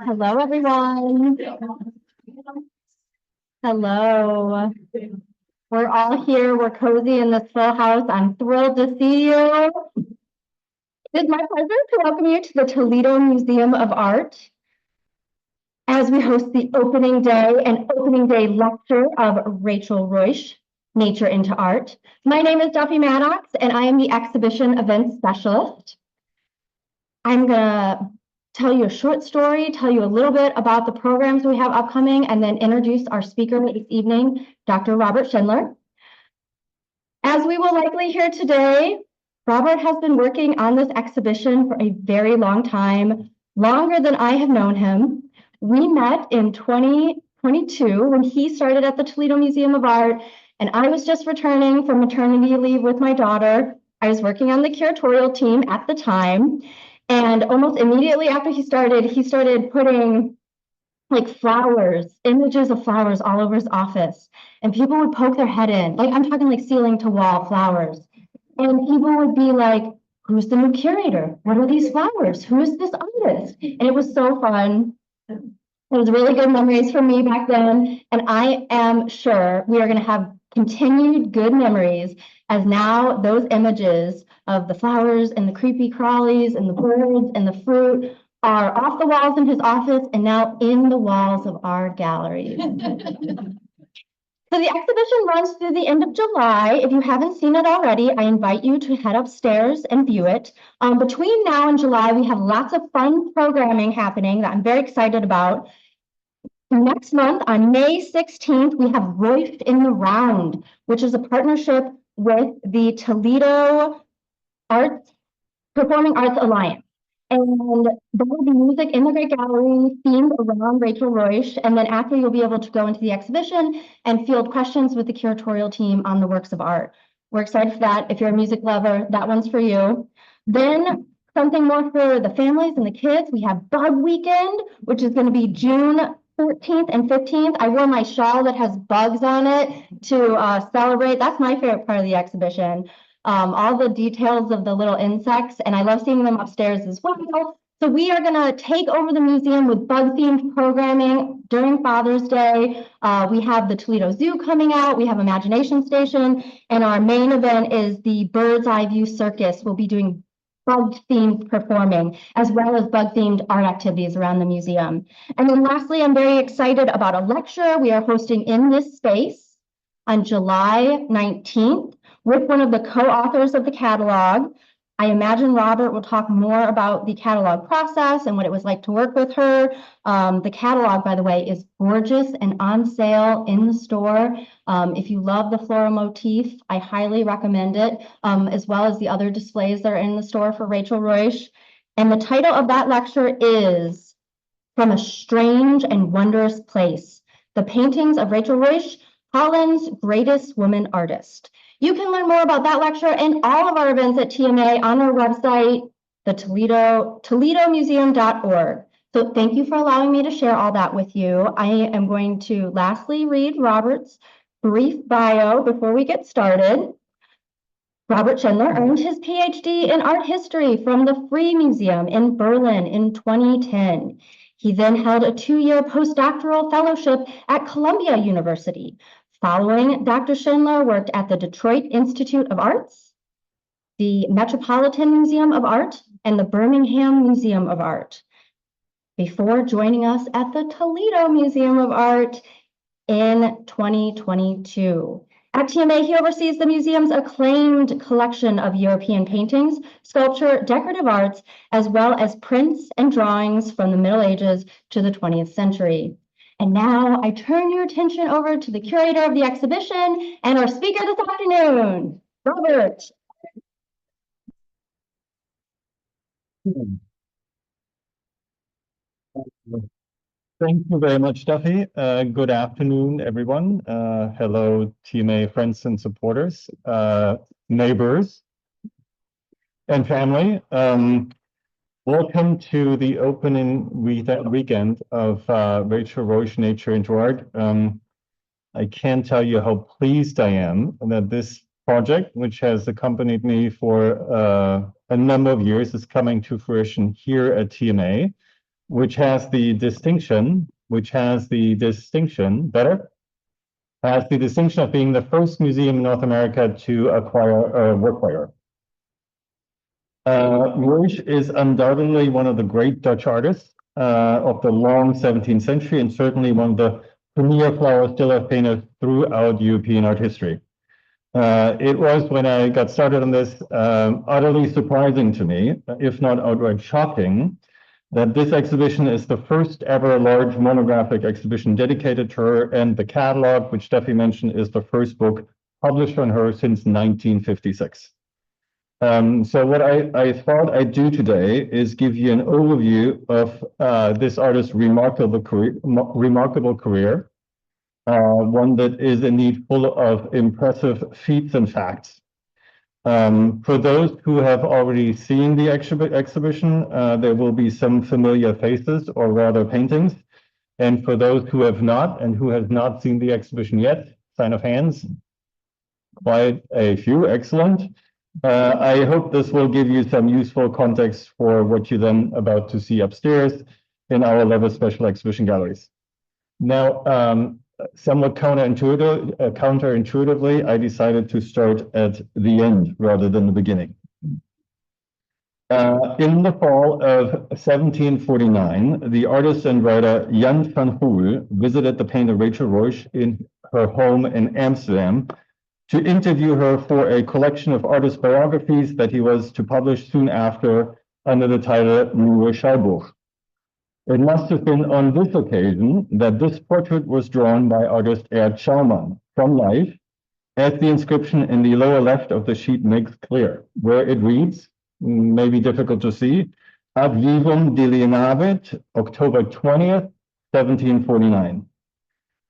Hello, everyone. Hello. We're all here. We're cozy in this full house. I'm thrilled to see you. It is my pleasure to welcome you to the Toledo Museum of Art as we host the opening day and opening day lecture of Rachel Ruysch, Nature into Art. My name is Duffy Maddox, and I am the exhibition events specialist. I'm gonna tell you a short story, tell you a little bit about the programs we have upcoming, and then introduce our speaker this evening, Dr. Robert Schindler. As we will likely hear today, Robert has been working on this exhibition for a very long time, longer than I have known him. We met in 2022 when he started at the Toledo Museum of Art, and I was just returning from maternity leave with my daughter. I was working on the curatorial team at the time. And almost immediately after he started putting like flowers, images of flowers all over his office. And people would poke their head in, like I'm talking like ceiling to wall flowers. And people would be like, who's the new curator? What are these flowers? Who is this artist? And it was so fun. It was really good memories for me back then. And I am sure we are going to have continued good memories as now those images of the flowers and the creepy crawlies and the birds and the fruit are off the walls in his office and now in the walls of our gallery. So the exhibition runs through the end of July. If you haven't seen it already, I invite you to head upstairs and view it. Between now and July, we have lots of fun programming happening that I'm very excited about. Next month, on May 16th, we have Ruysch in the Round, which is a partnership with the Toledo Performing Arts Alliance. And there will be music in the Great Gallery themed around Rachel Ruysch. And then after, you'll be able to go into the exhibition and field questions with the curatorial team on the works of art. We're excited for that. If you're a music lover, that one's for you. Then something more for the families and the kids. We have Bug Weekend, which is going to be June 14th and 15th. I wore my shawl that has bugs on it to celebrate. That's my favorite part of the exhibition. All the details of the little insects, and I love seeing them upstairs as well. So we are going to take over the museum with bug-themed programming during Father's Day. We have the Toledo Zoo coming out. We have Imagination Station, and our main event is the Bird's Eye View Circus. We'll be doing bug-themed performing, as well as bug-themed art activities around the museum. And then lastly, I'm very excited about a lecture we are hosting in this space on July 19th with one of the co-authors of the catalog. I imagine Robert will talk more about the catalog process and what it was like to work with her. The catalog, by the way, is gorgeous and on sale in the store. If you love the floral motif, I highly recommend it, as well as the other displays that are in the store for Rachel Ruysch. And the title of that lecture is From a Strange and Wondrous Place, The Paintings of Rachel Ruysch, Holland's Greatest Woman Artist. You can learn more about that lecture and all of our events at TMA on our website, the toledomuseum.org. So thank you for allowing me to share all that with you. I am going to lastly read Robert's brief bio before we get started. Robert Schindler earned his PhD in art history from the Free Museum in Berlin in 2010. He then held a 2-year postdoctoral fellowship at Columbia University. Following, Dr. Schindler worked at the Detroit Institute of Arts, the Metropolitan Museum of Art, and the Birmingham Museum of Art, before joining us at the Toledo Museum of Art in 2022. At TMA, he oversees the museum's acclaimed collection of European paintings, sculpture, decorative arts, as well as prints and drawings from the Middle Ages to the 20th century. And now I turn your attention over to the curator of the exhibition and our speaker this afternoon, Robert. Thank you very much, Duffy. Good afternoon, everyone. Hello, TMA friends and supporters, neighbors, and family. Welcome to the opening weekend of Rachel Ruysch Nature into Art. I can't tell you how pleased I am that this project, which has accompanied me for a number of years, is coming to fruition here at TMA. which has the distinction, of being the first museum in North America to acquire a workwear. Ruysch is undoubtedly one of the great Dutch artists of the long 17th century, and certainly one of the premier flower still painters throughout European art history. It was, when I got started on this, utterly surprising to me, if not outright shocking, that this exhibition is the first ever large monographic exhibition dedicated to her, and the catalog, which Steffi mentioned, is the first book published on her since 1956. So what I thought I'd do today is give you an overview of this artist's remarkable career, one that is indeed full of impressive feats and facts. For those who have already seen the exhibition, there will be some familiar faces, or rather paintings. And for those who have not, and who have not seen the exhibition yet, sign of hands, quite a few, excellent. I hope this will give you some useful context for what you're then about to see upstairs in our Level Special Exhibition galleries. Now, somewhat counterintuitively, I decided to start at the end rather than the beginning. In the fall of 1749, the artist and writer Jan van Gool visited the painter Rachel Ruysch in her home in Amsterdam to interview her for a collection of artist biographies that he was to publish soon after under the title Nieuwe Schouwburg. It must have been on this occasion that this portrait was drawn by artist Erd Schaumann from life, as the inscription in the lower left of the sheet makes clear, where it reads, maybe difficult to see, Ad vivum delineavit, October 20th, 1749.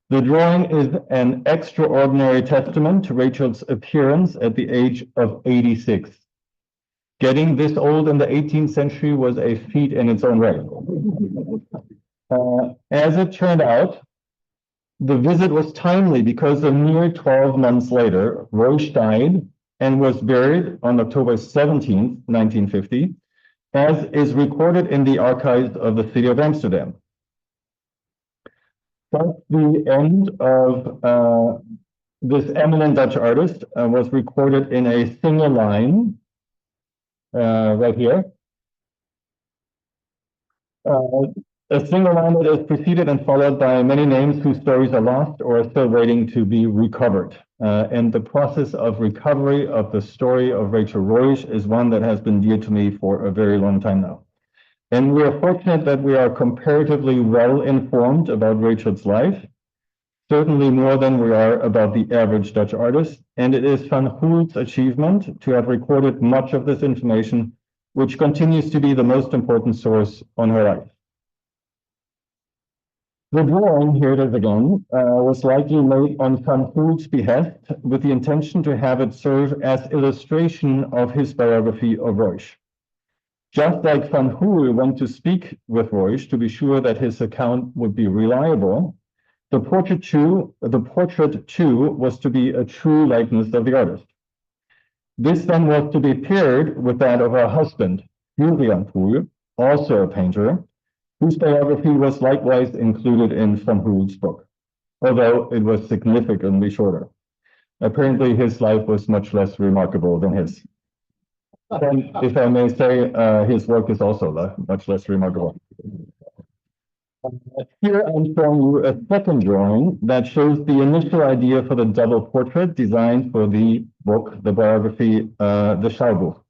The drawing is an extraordinary testament to Rachel's appearance at the age of 86. Getting this old in the 18th century was a feat in its own right. As it turned out, the visit was timely because a mere 12 months later, Ruysch died and was buried on October 17th, 1950, as is recorded in the archives of the city of Amsterdam. But the end of this eminent Dutch artist was recorded in a single line right here. A single line that is preceded and followed by many names whose stories are lost or are still waiting to be recovered. And the process of recovery of the story of Rachel Ruysch is one that has been dear to me for a very long time now. And we are fortunate that we are comparatively well informed about Rachel's life, certainly more than we are about the average Dutch artist. And it is Van Gool's achievement to have recorded much of this information, which continues to be the most important source on her life. The drawing, here it is again, was likely made on Van Gool's behest with the intention to have it serve as illustration of his biography of Ruysch. Just like Van Gool went to speak with Ruysch to be sure that his account would be reliable, the portrait too was to be a true likeness of the artist. This then was to be paired with that of her husband, Julian Gool, also a painter, whose biography was likewise included in Van Gool's book, although it was significantly shorter. Apparently his life was much less remarkable than his. And if I may say, his work is also much less remarkable. Here I'm showing you a second drawing that shows the initial idea for the double portrait designed for the book, the biography, the Schouwburg.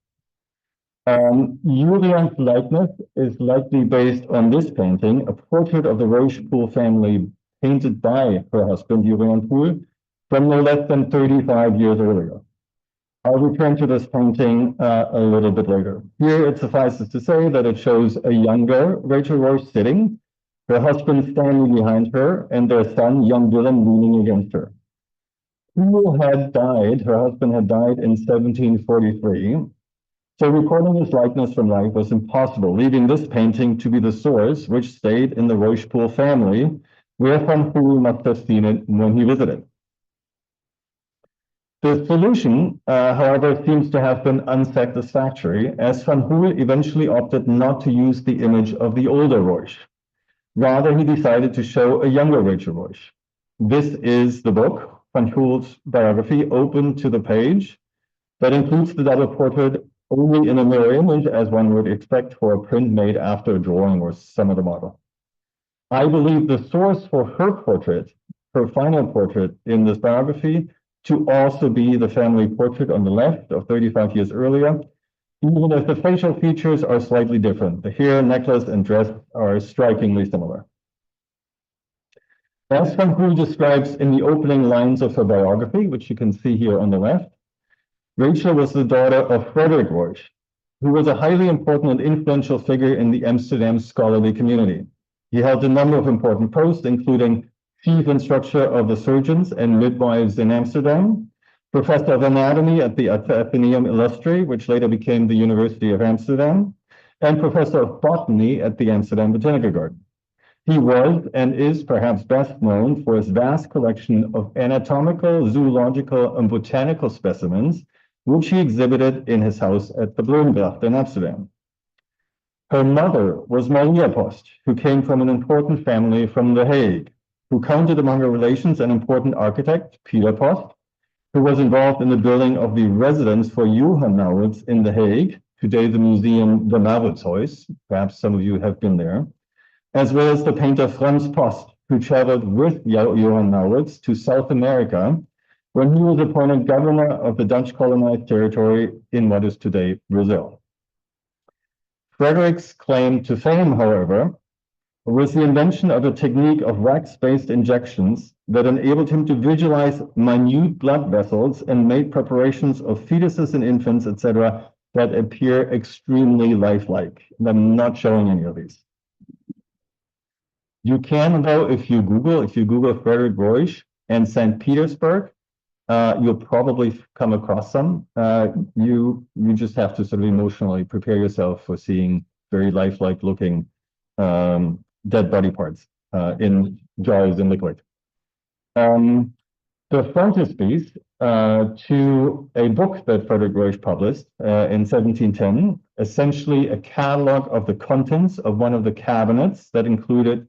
Julian's likeness is likely based on this painting, a portrait of the Ruysch family painted by her husband, Julian Poole, from no less than 35 years earlier. I'll return to this painting a little bit later. Here it suffices to say that it shows a younger Rachel Ruysch sitting, her husband standing behind her, and their son, young Dylan, leaning against her. Poole had died, her husband had died in 1743, so recording his likeness from life was impossible, leaving this painting to be the source which stayed in the Ruysch family, where Van Gool must have seen it when he visited. The solution, however, seems to have been unsatisfactory, as Van Hoel eventually opted not to use the image of the older Ruysch. Rather, he decided to show a younger Rachel Ruysch. This is the book, Van Hoel's biography, open to the page, that includes the double portrait only in a mirror image, as one would expect for a print made after a drawing or some other model. I believe the source for her portrait, her final portrait in this biography, to also be the family portrait on the left of 35 years earlier, even if the facial features are slightly different. The hair, necklace, and dress are strikingly similar. As Van Hoel describes in the opening lines of her biography, which you can see here on the left, Rachel was the daughter of Frederick Ruysch, who was a highly important and influential figure in the Amsterdam scholarly community. He held a number of important posts, including chief instructor of the surgeons and midwives in Amsterdam, professor of anatomy at the Atheneum Illustre, which later became the University of Amsterdam, and professor of botany at the Amsterdam Botanical Garden. He was and is perhaps best known for his vast collection of anatomical, zoological, and botanical specimens, which he exhibited in his house at the Bloemgracht in Amsterdam. Her mother was Maria Post, who came from an important family from The Hague, who counted among her relations an important architect, Peter Post, who was involved in the building of the residence for Johan Maurits in The Hague, today the museum the Mauritshuis, perhaps some of you have been there, as well as the painter Frans Post, who traveled with Johan Maurits to South America when he was appointed governor of the Dutch colonized territory in what is today Brazil. Frederick's claim to fame, however, was the invention of a technique of wax-based injections that enabled him to visualize minute blood vessels and made preparations of fetuses and infants, etc., that appear extremely lifelike. And I'm not showing any of these. You can, though, if you Google Frederick Ruysch and St. Petersburg, you'll probably come across some. You just have to sort of emotionally prepare yourself for seeing very lifelike looking dead body parts in jars in liquid. The frontispiece to a book that Frederick Ruysch published in 1710, essentially a catalog of the contents of one of the cabinets that included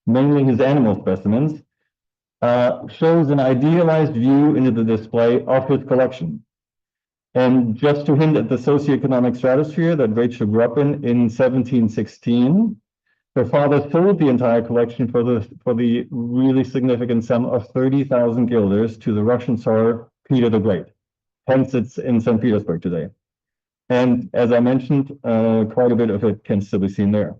mainly his animal specimens, shows an idealized view into the display of his collection. And just to hint at the socioeconomic stratosphere that Rachel grew up in 1716, her father sold the entire collection for the really significant sum of 30,000 guilders to the Russian Tsar Peter the Great. Hence, it's in St. Petersburg today. And as I mentioned, quite a bit of it can still be seen there.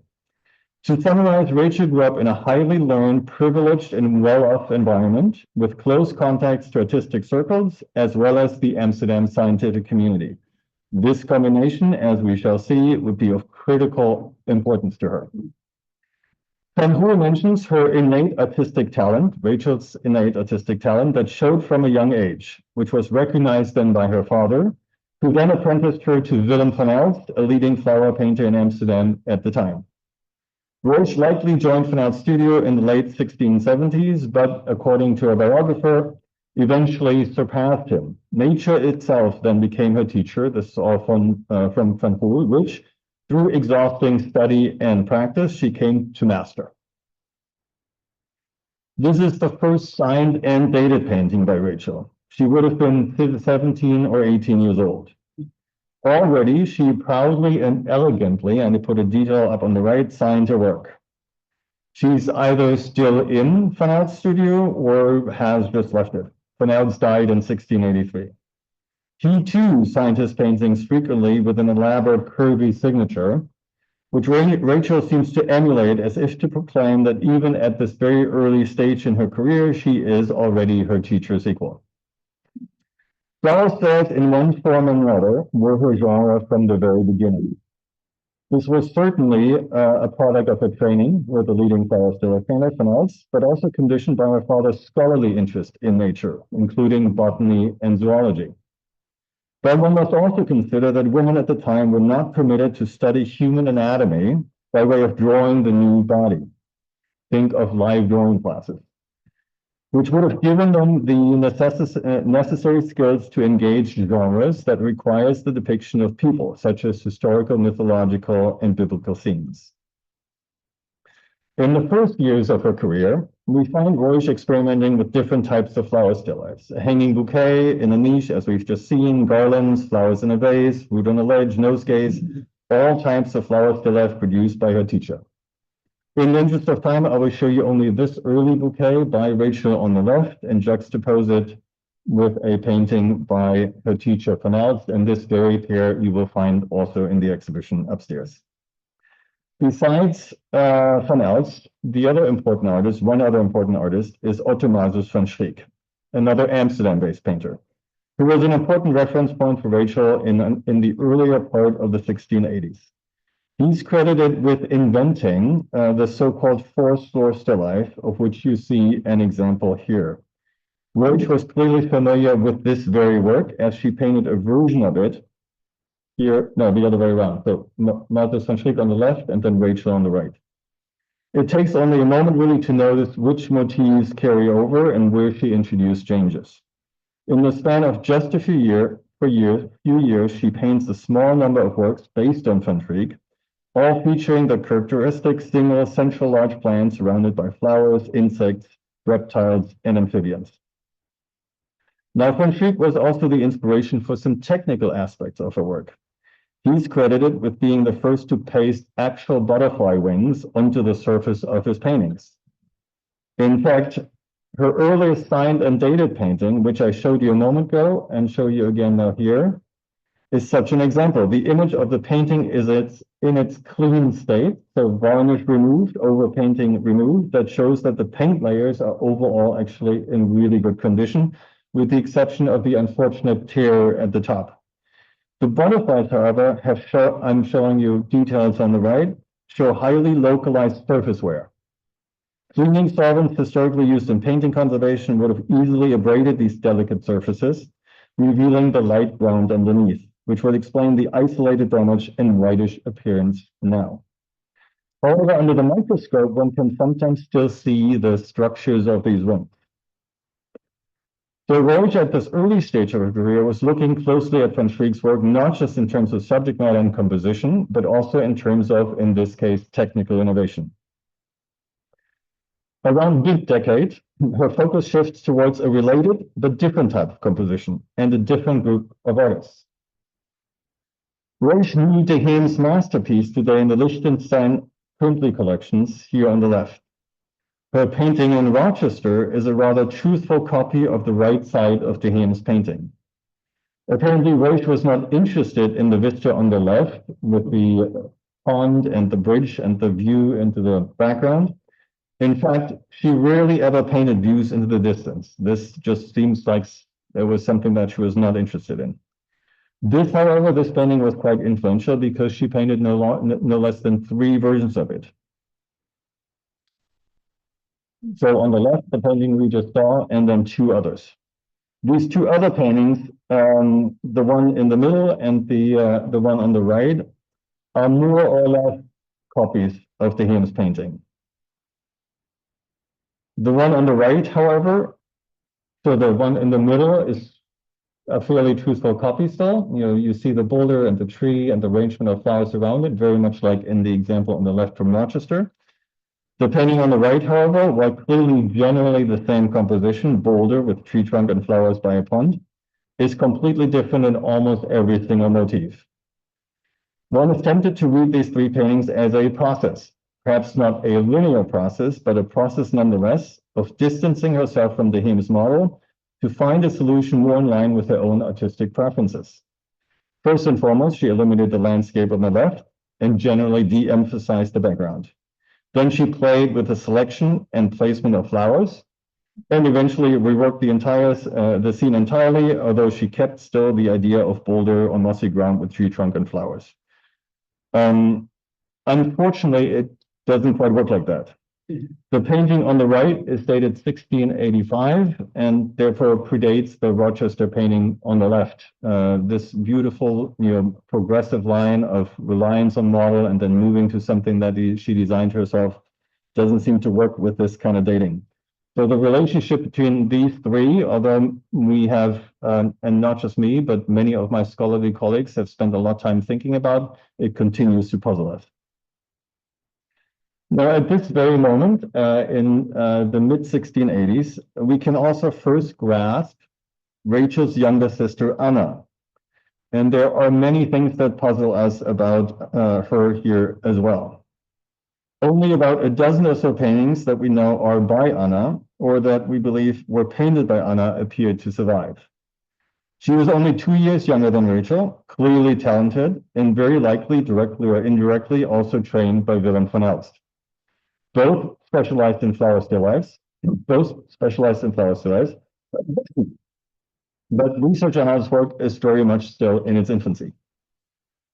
To summarize, Rachel grew up in a highly learned, privileged, and well-off environment with close contacts to artistic circles, as well as the Amsterdam scientific community. This combination, as we shall see, would be of critical importance to her. Van Hoel mentions her innate artistic talent, Rachel's innate artistic talent, that showed from a young age, which was recognized then by her father, who then apprenticed her to Willem van Elst, a leading flower painter in Amsterdam at the time. Ruysch likely joined Van Elst's studio in the late 1670s, but according to a biographer, eventually surpassed him. Nature itself then became her teacher. This is all from Van Hoel, which, through exhausting study and practice, she came to master. This is the first signed and dated painting by Rachel. She would have been 17 or 18 years old. Already, she proudly and elegantly, and I put a detail up on the right, signed her work. She's either still in Van Elst's studio or has just left it. Van Elst died in 1683. He too signed his paintings frequently with an elaborate curvy signature, which Rachel seems to emulate as if to proclaim that even at this very early stage in her career, she is already her teacher's equal. Flower sales in one form or another were her genre from the very beginning. This was certainly a product of her training with the leading flower stiller painter, Van Elst, but also conditioned by her father's scholarly interest in nature, including botany and zoology. But one must also consider that women at the time were not permitted to study human anatomy by way of drawing the nude body. Think of live drawing classes. which would have given them the necessary skills to engage genres that requires the depiction of people, such as historical, mythological, and biblical scenes. In the first years of her career, we find Ruysch experimenting with different types of flower still lifes. A hanging bouquet in a niche, as we've just seen, garlands, flowers in a vase, root on a ledge, nosegays, all types of flower still life produced by her teacher. In the interest of time, I will show you only this early bouquet by Rachel on the left and juxtapose it with a painting by her teacher, Van Elst, and this very pair you will find also in the exhibition upstairs. Besides Van Elst, one other important artist is Otto Masus van Schriek, another Amsterdam-based painter, who was an important reference point for Rachel in the earlier part of the 1680s. He's credited with inventing the so-called four-floor still life, of which you see an example here. Ruysch was clearly familiar with this very work, as she painted a version of it here, no, the other way around. So Matus van Schriek on the left and then Rachel on the right. It takes only a moment really to notice which motifs carry over and where she introduced changes. In the span of just a few years, she paints a small number of works based on Van Schriek, all featuring the characteristic single central large plant surrounded by flowers, insects, reptiles, and amphibians. Now, Van Schriek was also the inspiration for some technical aspects of her work. He's credited with being the first to paste actual butterfly wings onto the surface of his paintings. In fact, her earliest signed and dated painting, which I showed you a moment ago and show you again now here, is such an example. The image of the painting is in its clean state, so varnish removed, overpainting removed. That shows that the paint layers are overall actually in really good condition, with the exception of the unfortunate tear at the top. The butterflies, however, I'm showing you details on the right, show highly localized surface wear. Cleaning solvents historically used in painting conservation would have easily abraded these delicate surfaces, revealing the light ground underneath, which would explain the isolated damage and whitish appearance now. However, under the microscope, one can sometimes still see the structures of these wings. So Ruysch, at this early stage of her career, was looking closely at Van Schriek's work, not just in terms of subject matter and composition, but also in terms of, in this case, technical innovation. Around mid-decade, her focus shifts towards a related but different type of composition and a different group of artists. Ruysch knew de Heem's masterpiece today in the Liechtenstein Printley collections here on the left. Her painting in Rochester is a rather truthful copy of the right side of de Heem's painting. Apparently, Ruysch was not interested in the vista on the left with the pond and the bridge and the view into the background. In fact, she rarely ever painted views into the distance. This just seems like it was something that she was not interested in. This, however, this painting was quite influential because she painted no less than 3 versions of it. So on the left, the painting we just saw, and then 2 others. These 2 other paintings, the one in the middle and the one on the right, are more or less copies of de Heem's painting. The one on the right, however, so the one in the middle is a fairly truthful copy still. You see the boulder and the tree and the arrangement of flowers around it, very much like in the example on the left from Rochester. The painting on the right, however, while clearly generally the same composition, boulder with tree trunk and flowers by a pond, is completely different in almost every single motif. One is tempted to read these 3 paintings as a process, perhaps not a linear process, but a process nonetheless of distancing herself from de Heem's model to find a solution more in line with her own artistic preferences. First and foremost, she eliminated the landscape on the left and generally de-emphasized the background. Then she played with the selection and placement of flowers, and eventually reworked the scene entirely, although she kept still the idea of boulder on mossy ground with tree trunk and flowers. Unfortunately, it doesn't quite work like that. The painting on the right is dated 1685 and therefore predates the Rochester painting on the left. This beautiful, progressive line of reliance on model and then moving to something that she designed herself doesn't seem to work with this kind of dating. So the relationship between these three, although we have, and not just me, but many of my scholarly colleagues have spent a lot of time thinking about, it continues to puzzle us. Now, at this very moment, in the mid-1680s, we can also first grasp Rachel's younger sister, Anna. And there are many things that puzzle us about her here as well. Only about a dozen or so paintings that we know are by Anna, or that we believe were painted by Anna, appeared to survive. She was only 2 years younger than Rachel, clearly talented, and very likely, directly or indirectly, also trained by Willem van Elst. Both specialized in flower still lifes, but research on Anna's work is very much still in its infancy.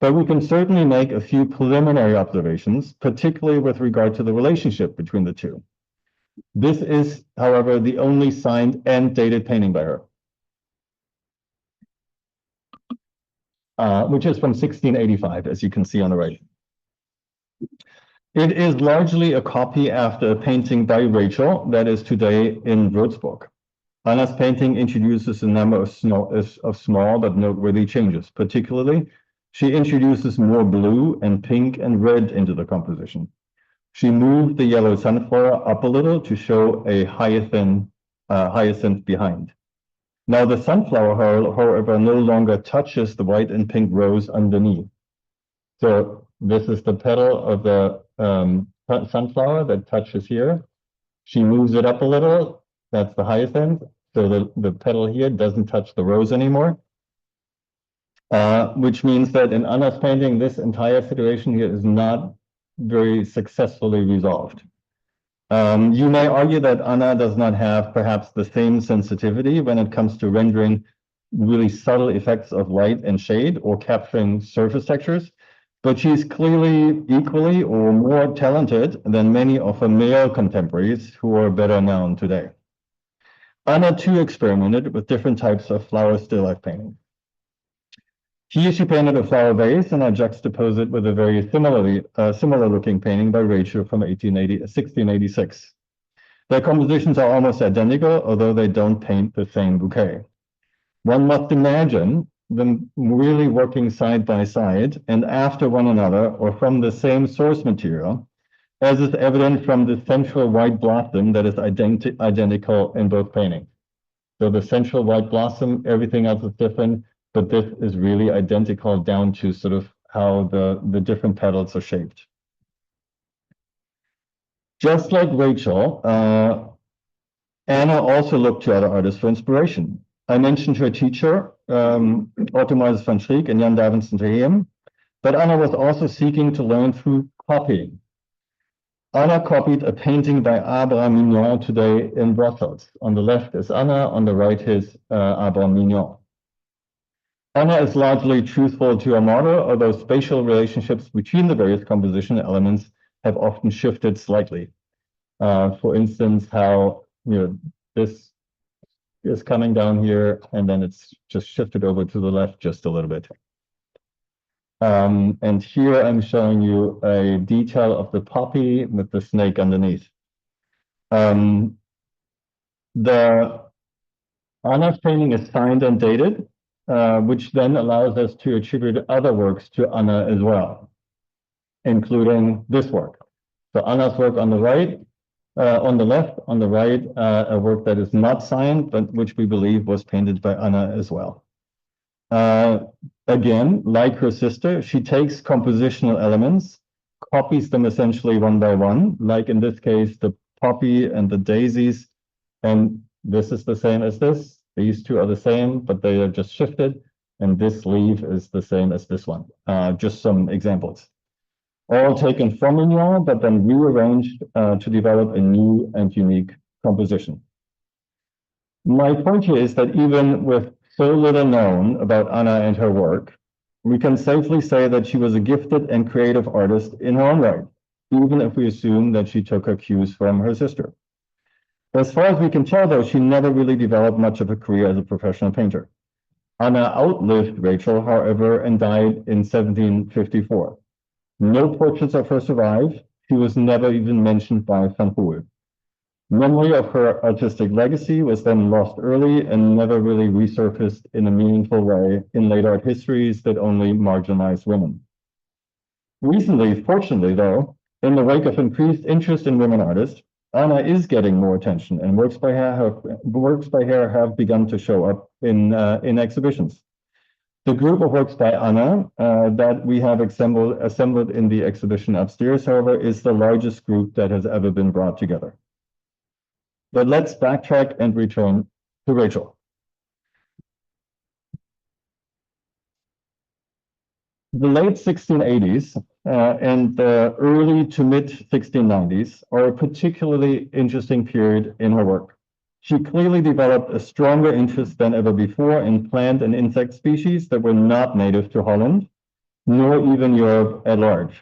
But we can certainly make a few preliminary observations, particularly with regard to the relationship between the two. This is, however, the only signed and dated painting by her, which is from 1685, as you can see on the right. It is largely a copy after a painting by Rachel that is today in Würzburg. Anna's painting introduces a number of small but noteworthy changes. Particularly, she introduces more blue and pink and red into the composition. She moved the yellow sunflower up a little to show a hyacinth behind. Now the sunflower, however, no longer touches the white and pink rose underneath. So this is the petal of the sunflower that touches here. She moves it up a little. That's the hyacinth. So the petal here doesn't touch the rose anymore. Which means that in Anna's painting, this entire situation here is not very successfully resolved. You may argue that Anna does not have perhaps the same sensitivity when it comes to rendering really subtle effects of light and shade or capturing surface textures, but she's clearly equally or more talented than many of her male contemporaries who are better known today. Anna too experimented with different types of flower still life painting. Here she painted a flower vase, and I juxtapose it with a very similar looking painting by Rachel from 1686. Their compositions are almost identical, although they don't paint the same bouquet. One must imagine them really working side by side and after one another or from the same source material, as is evident from the central white blossom that is identical in both paintings. So the central white blossom, everything else is different, but this is really identical down to sort of how the different petals are shaped. Just like Rachel, Anna also looked to other artists for inspiration. I mentioned her teacher, Otto Moses van Schriek and Jan Davidson Terheem, but Anna was also seeking to learn through copying. Anna copied a painting by Abraham Mignon today in Brussels. On the left is Anna, on the right is Abraham Mignon. Anna is largely truthful to her model, although spatial relationships between the various composition elements have often shifted slightly. For instance, how this is coming down here, and then it's just shifted over to the left just a little bit. And here I'm showing you a detail of the poppy with the snake underneath. The Anna's painting is signed and dated, which then allows us to attribute other works to Anna as well, including this work. So Anna's work on the right, on the left, on the right, a work that is not signed, but which we believe was painted by Anna as well. Again, like her sister, she takes compositional elements, copies them essentially one by one, like in this case, the poppy and the daisies, and this is the same as this. These two are the same, but they are just shifted, and this leaf is the same as this one. Just some examples. All taken from Mignon, but then rearranged to develop a new and unique composition. My point here is that even with so little known about Anna and her work, we can safely say that she was a gifted and creative artist in her own right, even if we assume that she took her cues from her sister. As far as we can tell, though, she never really developed much of a career as a professional painter. Anna outlived Rachel, however, and died in 1754. No portraits of her survive. She was never even mentioned by Van Gool. Memory of her artistic legacy was then lost early and never really resurfaced in a meaningful way in late art histories that only marginalized women. Recently, fortunately though, in the wake of increased interest in women artists, Anna is getting more attention, and works by her have begun to show up in exhibitions. The group of works by Anna that we have assembled in the exhibition upstairs, however, is the largest group that has ever been brought together. But let's backtrack and return to Rachel. The late 1680s and the early to mid 1690s are a particularly interesting period in her work. She clearly developed a stronger interest than ever before in plant and insect species that were not native to Holland, nor even Europe at large.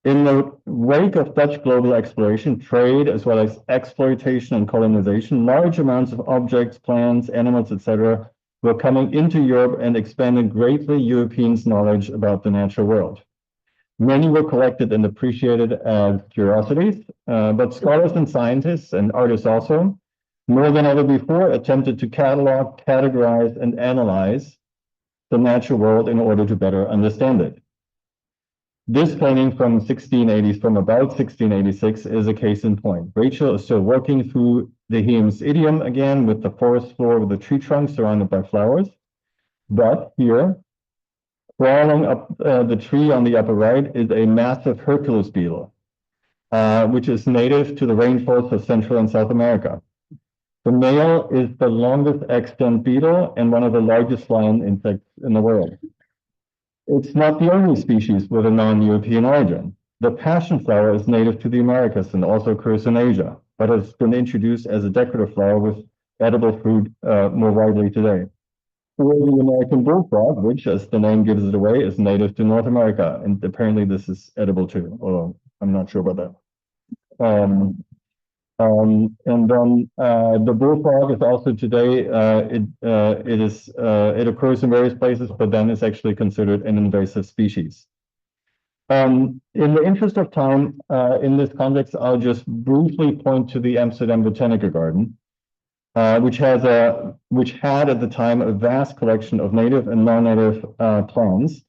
In the wake of Dutch global exploration, trade, as well as exploitation and colonization, large amounts of objects, plants, animals, etc., were coming into Europe and expanded greatly Europeans' knowledge about the natural world. Many were collected and appreciated as curiosities, but scholars and scientists and artists also, more than ever before, attempted to catalog, categorize, and analyze the natural world in order to better understand it. This painting from about 1686 is a case in point. Rachel is still working through the Heem's idiom again with the forest floor with the tree trunk surrounded by flowers. But here, crawling up the tree on the upper right is a massive Hercules beetle, which is native to the rainforests of Central and South America. The male is the longest extant beetle and one of the largest flying insects in the world. It's not the only species with a non-European origin. The passion flower is native to the Americas and also occurs in Asia, but has been introduced as a decorative flower with edible fruit more widely today. Or the American bullfrog, which, as the name gives it away, is native to North America, and apparently this is edible too, although I'm not sure about that. And then the bullfrog is also today, it occurs in various places, but then it's actually considered an invasive species. In the interest of time, in this context, I'll just briefly point to the Amsterdam Botanical Garden, which had at the time a vast collection of native and non-native plants,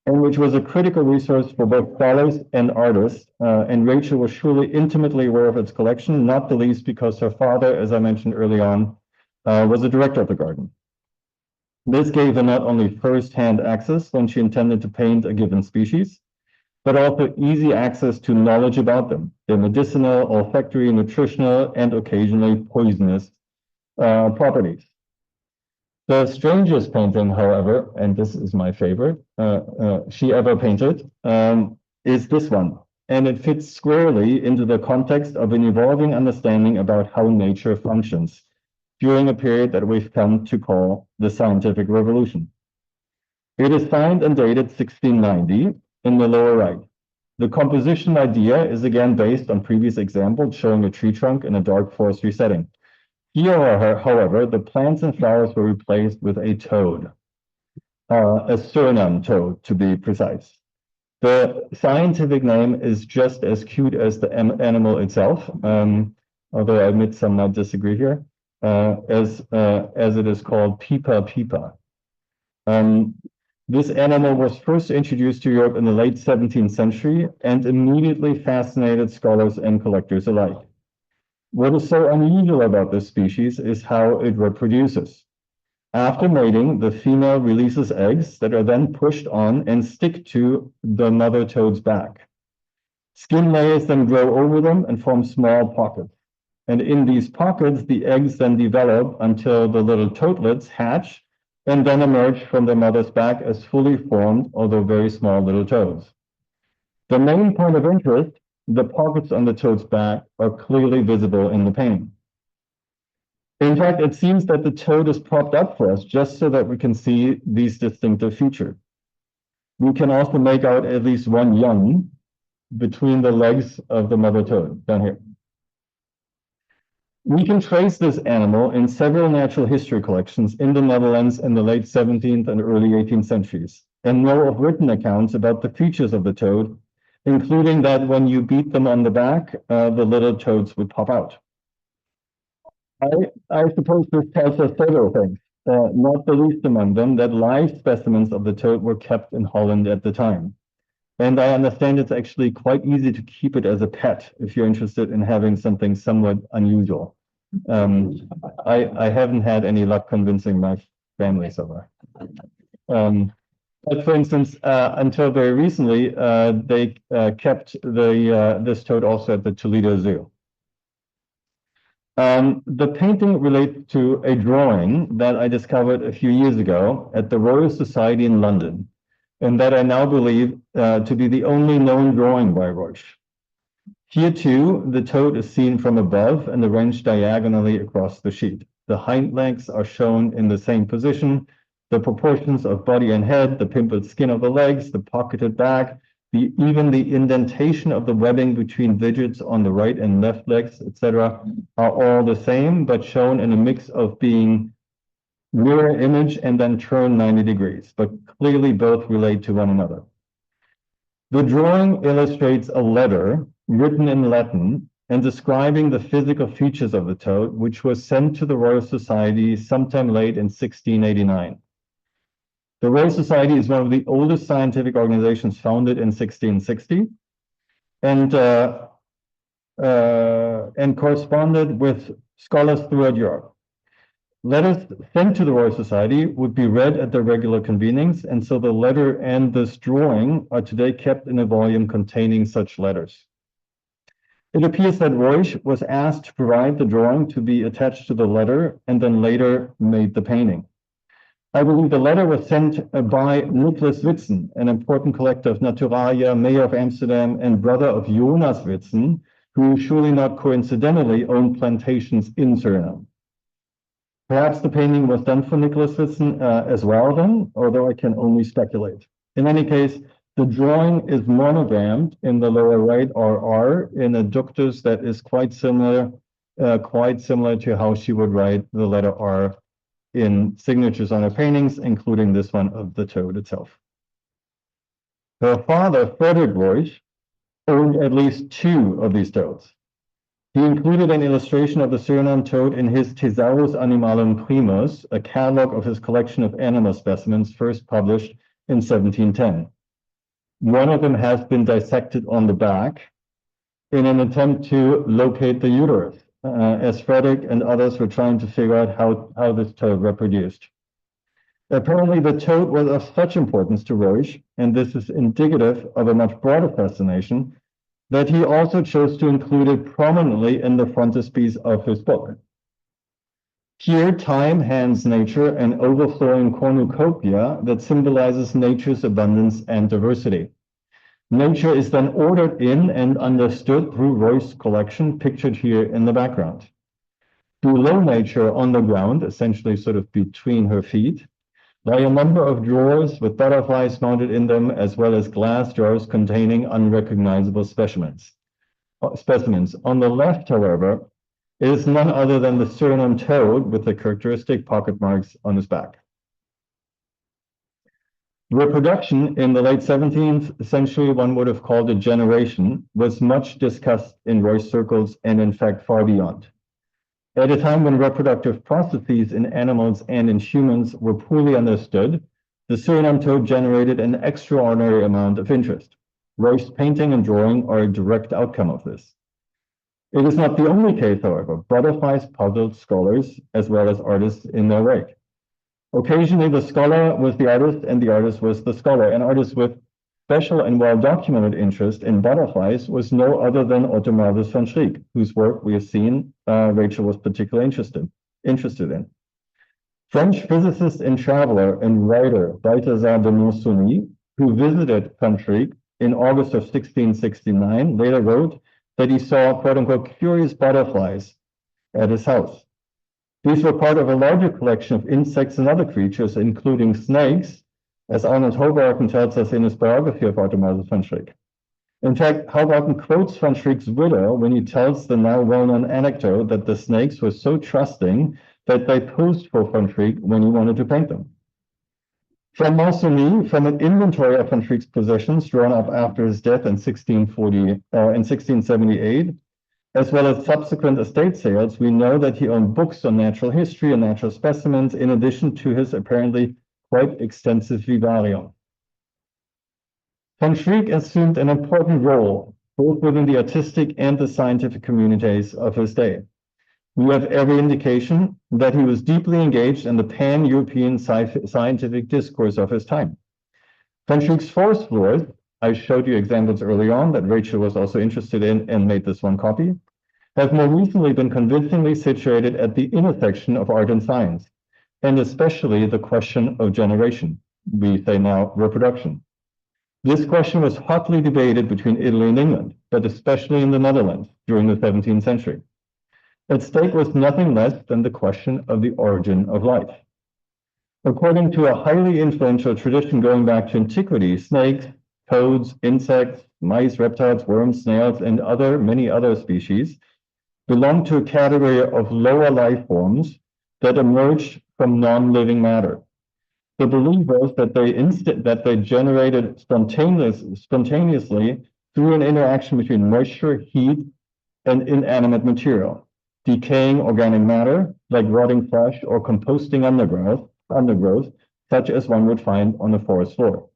and which was a critical resource for both scholars and artists. And Rachel was surely intimately aware of its collection, not the least because her father, as I mentioned early on, was a director of the garden. This gave her not only first-hand access when she intended to paint a given species, but also easy access to knowledge about them, their medicinal, olfactory, nutritional, and occasionally poisonous properties. The strangest painting, however, and this is my favorite, she ever painted, is this one. And it fits squarely into the context of an evolving understanding about how nature functions during a period that we've come to call the scientific revolution. It is signed and dated 1690 in the lower right. The composition idea is again based on previous examples showing a tree trunk in a dark forestry setting. Here, however, the plants and flowers were replaced with a toad, a Suriname toad to be precise. The scientific name is just as cute as the animal itself, although I admit some might disagree here, as it is called Pipa Pipa. This animal was first introduced to Europe in the late 17th century and immediately fascinated scholars and collectors alike. What is so unusual about this species is how it reproduces. After mating, the female releases eggs that are then pushed on and stick to the mother toad's back. Skin layers then grow over them and form small pockets. And in these pockets, the eggs then develop until the little toadlets hatch and then emerge from their mother's back as fully formed, although very small little toads. The main point of interest, the pockets on the toad's back, are clearly visible in the painting. In fact, it seems that the toad is propped up for us just so that we can see these distinctive features. We can also make out at least one young between the legs of the mother toad down here. We can trace this animal in several natural history collections in the Netherlands in the late 17th and early 18th centuries, and know of written accounts about the features of the toad, including that when you beat them on the back, the little toads would pop out. I suppose this tells us several things, not the least among them that live specimens of the toad were kept in Holland at the time. And I understand it's actually quite easy to keep it as a pet if you're interested in having something somewhat unusual. I haven't had any luck convincing my family so far. But for instance, until very recently, they kept this toad also at the Toledo Zoo. The painting relates to a drawing that I discovered a few years ago at the Royal Society in London, and that I now believe to be the only known drawing by Ruysch. Here too, the toad is seen from above and arranged diagonally across the sheet. The hind legs are shown in the same position. The proportions of body and head, the pimpled skin of the legs, the pocketed back, even the indentation of the webbing between digits on the right and left legs, etc., are all the same, but shown in a mix of being mirror image and then turn 90 degrees, but clearly both relate to one another. The drawing illustrates a letter written in Latin and describing the physical features of the toad, which was sent to the Royal Society sometime late in 1689. The Royal Society is one of the oldest scientific organizations founded in 1660 and corresponded with scholars throughout Europe. Letters sent to the Royal Society would be read at their regular convenings, and so the letter and this drawing are today kept in a volume containing such letters. It appears that Ruysch was asked to provide the drawing to be attached to the letter and then later made the painting. I believe the letter was sent by Nicholas Witsen, an important collector of Naturalia, mayor of Amsterdam, and brother of Jonas Witsen, who surely not coincidentally owned plantations in Suriname. Perhaps the painting was done for Nicholas Witsen as well then, although I can only speculate. In any case, the drawing is monogrammed in the lower right RR in a ductus that is quite similar to how she would write the letter R in signatures on her paintings, including this one of the toad itself. Her father, Frederick Ruysch, owned at least 2 of these toads. He included an illustration of the Suriname toad in his Thesaurus Animalum Primus, a catalog of his collection of animal specimens first published in 1710. One of them has been dissected on the back in an attempt to locate the uterus, as Frederick and others were trying to figure out how this toad reproduced. Apparently, the toad was of such importance to Ruysch, and this is indicative of a much broader fascination, that he also chose to include it prominently in the frontispiece of his book. Here, time hands nature an overflowing cornucopia that symbolizes nature's abundance and diversity. Nature is then ordered in and understood through Ruysch's collection, pictured here in the background. Below nature, on the ground, essentially sort of between her feet, lie a number of drawers with butterflies mounted in them, as well as glass jars containing unrecognizable specimens. On the left, however, is none other than the Suriname toad with the characteristic pocket marks on his back. Reproduction in the late 17th century, one would have called a generation, was much discussed in Ruysch circles and in fact far beyond. At a time when reproductive processes in animals and in humans were poorly understood, the Suriname toad generated an extraordinary amount of interest. Ruysch's painting and drawing are a direct outcome of this. It is not the only case, however. Butterflies puzzled scholars as well as artists in their wake. Occasionally, the scholar was the artist and the artist was the scholar. An artist with special and well-documented interest in butterflies was no other than Otto Malthus van Schriek, whose work we have seen Rachel was particularly interested in. French physicist and traveler and writer Balthazar de Monsigny, who visited van Schriek in August of 1669, later wrote that he saw, quote-unquote, curious butterflies at his house. These were part of a larger collection of insects and other creatures, including snakes, as Arnold Houbraken tells us in his biography of Otto Malthus van Schriek. In fact, Houbraken quotes van Schriek's widow when he tells the now well-known anecdote that the snakes were so trusting that they posed for van Schriek when he wanted to paint them. From Monsigny, from an inventory of van Schriek's possessions drawn up after his death in 1678, as well as subsequent estate sales, we know that he owned books on natural history and natural specimens, in addition to his apparently quite extensive vivarium. Von Schriek assumed an important role, both within the artistic and the scientific communities of his day. We have every indication that he was deeply engaged in the pan-European scientific discourse of his time. Von Schriek's forest floors, I showed you examples early on that Rachel was also interested in and made this one copy, have more recently been convincingly situated at the intersection of art and science, and especially the question of generation, we say now reproduction. This question was hotly debated between Italy and England, but especially in the Netherlands during the 17th century. At stake was nothing less than the question of the origin of life. According to a highly influential tradition going back to antiquity, snakes, toads, insects, mice, reptiles, worms, snails, and many other species belong to a category of lower life forms that emerged from non-living matter. The belief was that they generated spontaneously through an interaction between moisture, heat, and inanimate material, decaying organic matter like rotting flesh or composting undergrowth, such as one would find on the forest floor.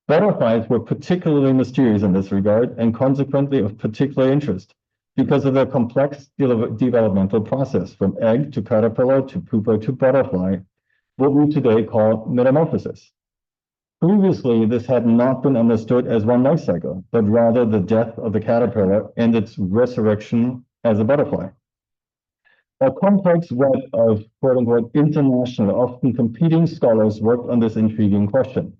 Butterflies were particularly mysterious in this regard and consequently of particular interest because of their complex developmental process from egg to caterpillar to pupa to butterfly, what we today call metamorphosis. Previously, this had not been understood as one life cycle, but rather the death of the caterpillar and its resurrection as a butterfly. A complex web of quote-unquote international, often competing scholars worked on this intriguing question.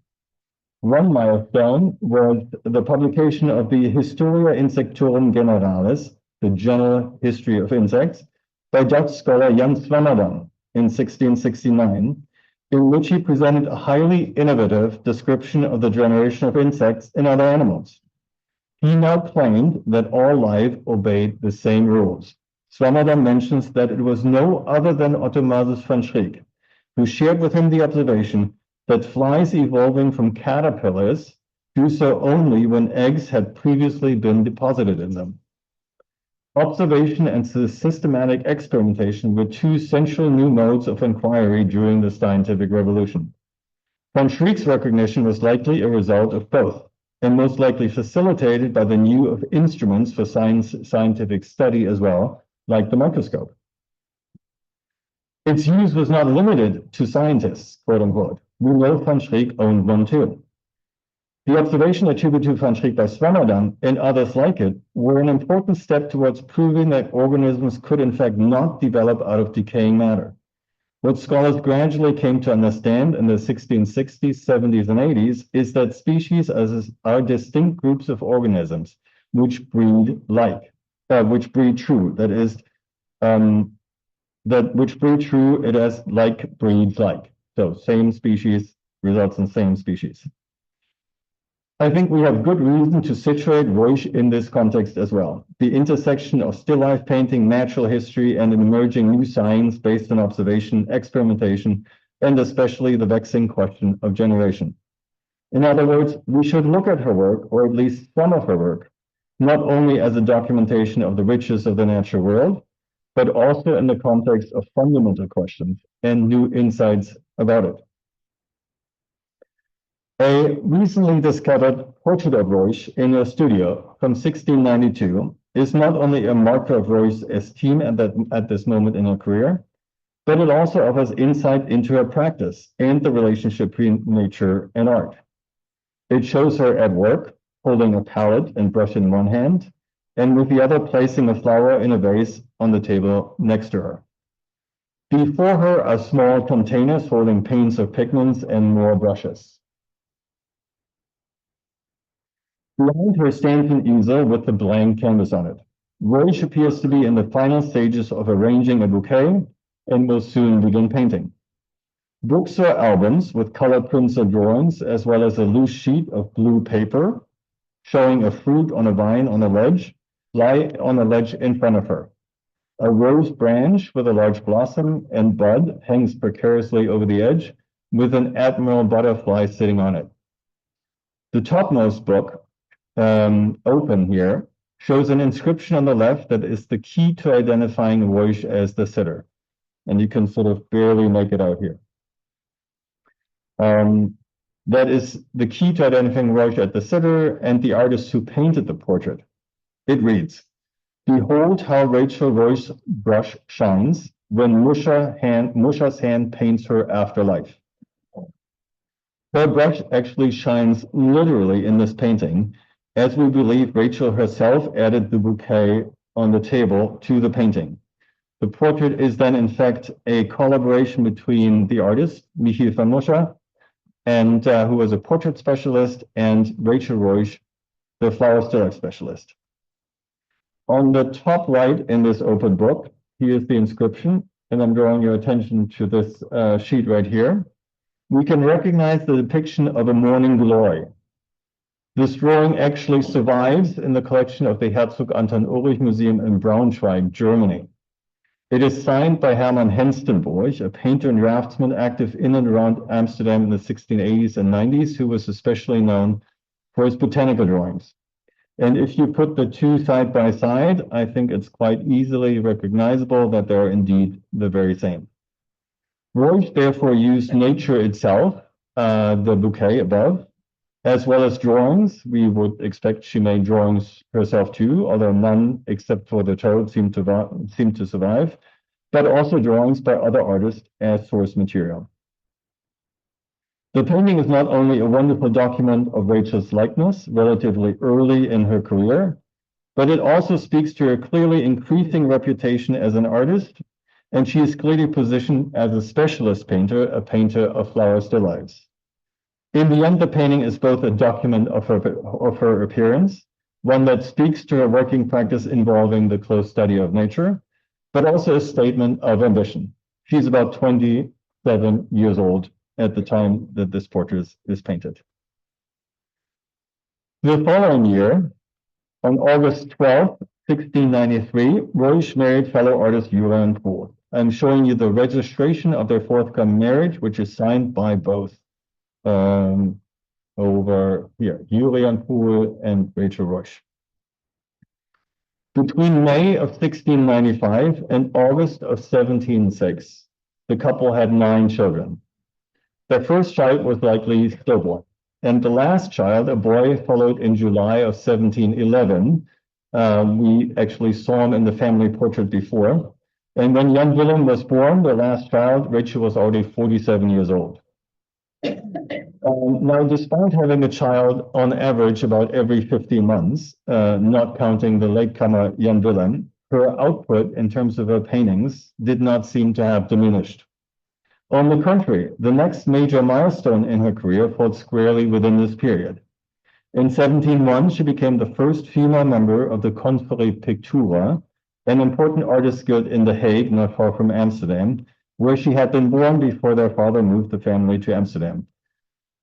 One milestone was the publication of the Historia Insectorum Generalis, the general history of insects, by Dutch scholar Jan Swammerdam in 1669, in which he presented a highly innovative description of the generation of insects and other animals. He now claimed that all life obeyed the same rules. Swammerdam mentions that it was no other than Otto Masus von Schriek, who shared with him the observation that flies evolving from caterpillars do so only when eggs had previously been deposited in them. Observation and systematic experimentation were two central new modes of inquiry during the scientific revolution. Von Schriek's recognition was likely a result of both, and most likely facilitated by the new of instruments for scientific study as well, like the microscope. Its use was not limited to scientists, quote unquote. We know von Schriek owned one too. The observation attributed to von Schriek by Swammerdam and others like it were an important step towards proving that organisms could in fact not develop out of decaying matter. What scholars gradually came to understand in the 1660s, 70s, and 80s is that species are distinct groups of organisms which breed true. That is, which breed true, it has like breeds like. So same species results in same species. I think we have good reason to situate Ruysch in this context as well. The intersection of still life painting, natural history, and an emerging new science based on observation, experimentation, and especially the vexing question of generation. In other words, we should look at her work, or at least some of her work, not only as a documentation of the riches of the natural world, but also in the context of fundamental questions and new insights about it. A recently discovered portrait of Ruysch in her studio from 1692 is not only a marker of Ruysch's esteem at this moment in her career, but it also offers insight into her practice and the relationship between nature and art. It shows her at work, holding a palette and brush in one hand, and with the other placing a flower in a vase on the table next to her. Before her are small containers holding paints or pigments and more brushes. Behind her stands an easel with the blank canvas on it. Ruysch appears to be in the final stages of arranging a bouquet and will soon begin painting. Books or albums with color prints or drawings, as well as a loose sheet of blue paper showing a fruit on a vine on a ledge, lie on a ledge in front of her. A rose branch with a large blossom and bud hangs precariously over the edge with an admiral butterfly sitting on it. The topmost book, open here, shows an inscription on the left that is the key to identifying Ruysch as the sitter. And you can sort of barely make it out here. That is the key to identifying Ruysch as the sitter and the artist who painted the portrait. It reads, "Behold how Rachel Ruysch's brush shines when Musha's hand paints her afterlife." Her brush actually shines literally in this painting, as we believe Rachel herself added the bouquet on the table to the painting. The portrait is then, in fact, a collaboration between the artist, Michiel van Muscha, and who was a portrait specialist, and Rachel Ruysch, the flower still specialist. On the top right in this open book, here's the inscription, and I'm drawing your attention to this sheet right here. We can recognize the depiction of a morning glory. This drawing actually survives in the collection of the Herzog Anton Ulrich Museum in Braunschweig, Germany. It is signed by Hermann Henstenburg, a painter and draftsman active in and around Amsterdam in the 1680s and 90s, who was especially known for his botanical drawings. And if you put the two side by side, I think it's quite easily recognizable that they are indeed the very same. Ruysch therefore used nature itself, the bouquet above, as well as drawings. We would expect she made drawings herself too, although none except for the toad seem to survive, but also drawings by other artists as source material. The painting is not only a wonderful document of Rachel's likeness relatively early in her career, but it also speaks to her clearly increasing reputation as an artist, and she is clearly positioned as a specialist painter, a painter of flower still lifes. In the end, the painting is both a document of her appearance, one that speaks to her working practice involving the close study of nature, but also a statement of ambition. She's about 27 years old at the time that this portrait is painted. The following year, on August 12, 1693, Ruysch married fellow artist Julian Pohl. I'm showing you the registration of their forthcoming marriage, which is signed by both. Over here, Julian Pohl and Rachel Ruysch. Between May of 1695 and August of 1706, the couple had 9 children. Their first child was likely stillborn, and the last child, a boy, followed in July of 1711. We actually saw him in the family portrait before. And when Jan Willem was born, the last child, Rachel was already 47 years old. Now, despite having a child on average about every 15 months, not counting the latecomer Jan Willem, her output in terms of her paintings did not seem to have diminished. On the contrary, the next major milestone in her career falls squarely within this period. In 1701, she became the first female member of the Conferrie Pictura, an important artist guild in The Hague, not far from Amsterdam, where she had been born before their father moved the family to Amsterdam.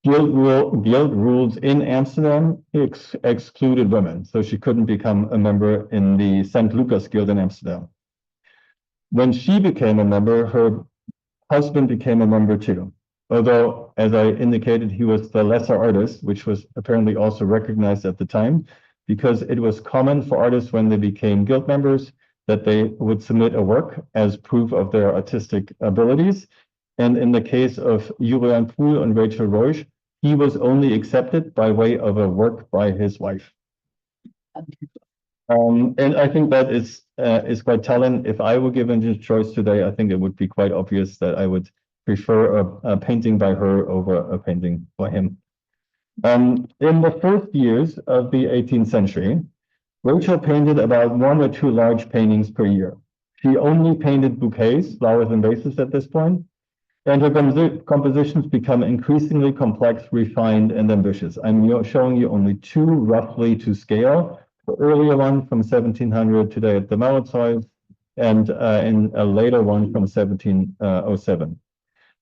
Guild rules in Amsterdam excluded women, so she couldn't become a member in the St. Lucas Guild in Amsterdam. When she became a member, her husband became a member too. Although, as I indicated, he was the lesser artist, which was apparently also recognized at the time, because it was common for artists when they became guild members that they would submit a work as proof of their artistic abilities. And in the case of Julian Pohl and Rachel Ruysch, he was only accepted by way of a work by his wife. And I think that is quite telling. If I were given the choice today, I think it would be quite obvious that I would prefer a painting by her over a painting by him. In the first years of the 18th century, Rachel painted about 1 or 2 large paintings per year. She only painted bouquets, flowers, and vases at this point, and her compositions become increasingly complex, refined, and ambitious. I'm showing you only 2 roughly to scale. The earlier one from 1700 today at the Malazoi, and in a later one from 1707.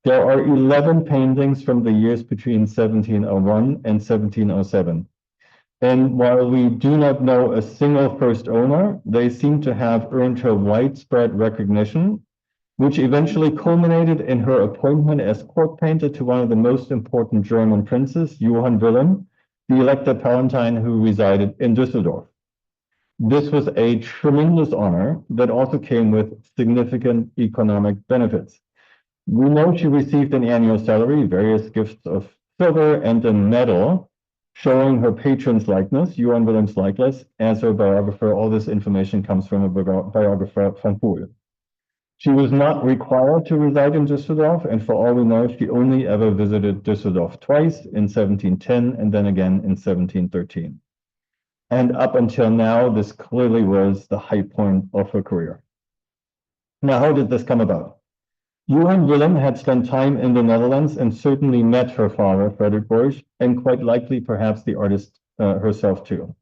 There are 11 paintings from the years between 1701 and 1707. And while we do not know a single first owner, they seem to have earned her widespread recognition, which eventually culminated in her appointment as court painter to one of the most important German princes, Johann Wilhelm, the Elector Palatine, who resided in Düsseldorf. This was a tremendous honor that also came with significant economic benefits. We know she received an annual salary, various gifts of silver, and a medal showing her patron's likeness, Johann Wilhelm's likeness, as her biographer. All this information comes from a biographer, Van Poel. She was not required to reside in Düsseldorf, and for all we know, she only ever visited Düsseldorf twice, in 1710 and then again in 1713. And up until now, this clearly was the high point of her career. Now, how did this come about? Johann Willem had spent time in the Netherlands and certainly met her father, Frederick Ruysch, and quite likely perhaps the artist herself too.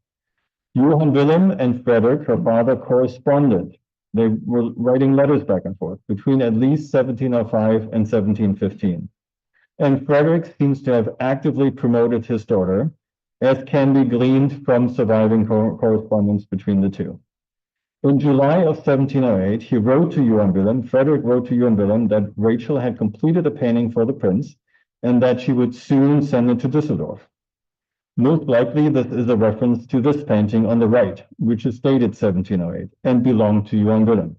Johann Willem and Frederick, her father, corresponded. They were writing letters back and forth between at least 1705 and 1715. And Frederick seems to have actively promoted his daughter, as can be gleaned from surviving correspondence between the two. In July of 1708, he wrote to Johann Willem, Frederick wrote to Johann Willem that Rachel had completed a painting for the prince and that she would soon send it to Düsseldorf. Most likely, this is a reference to this painting on the right, which is dated 1708 and belonged to Johann Willem.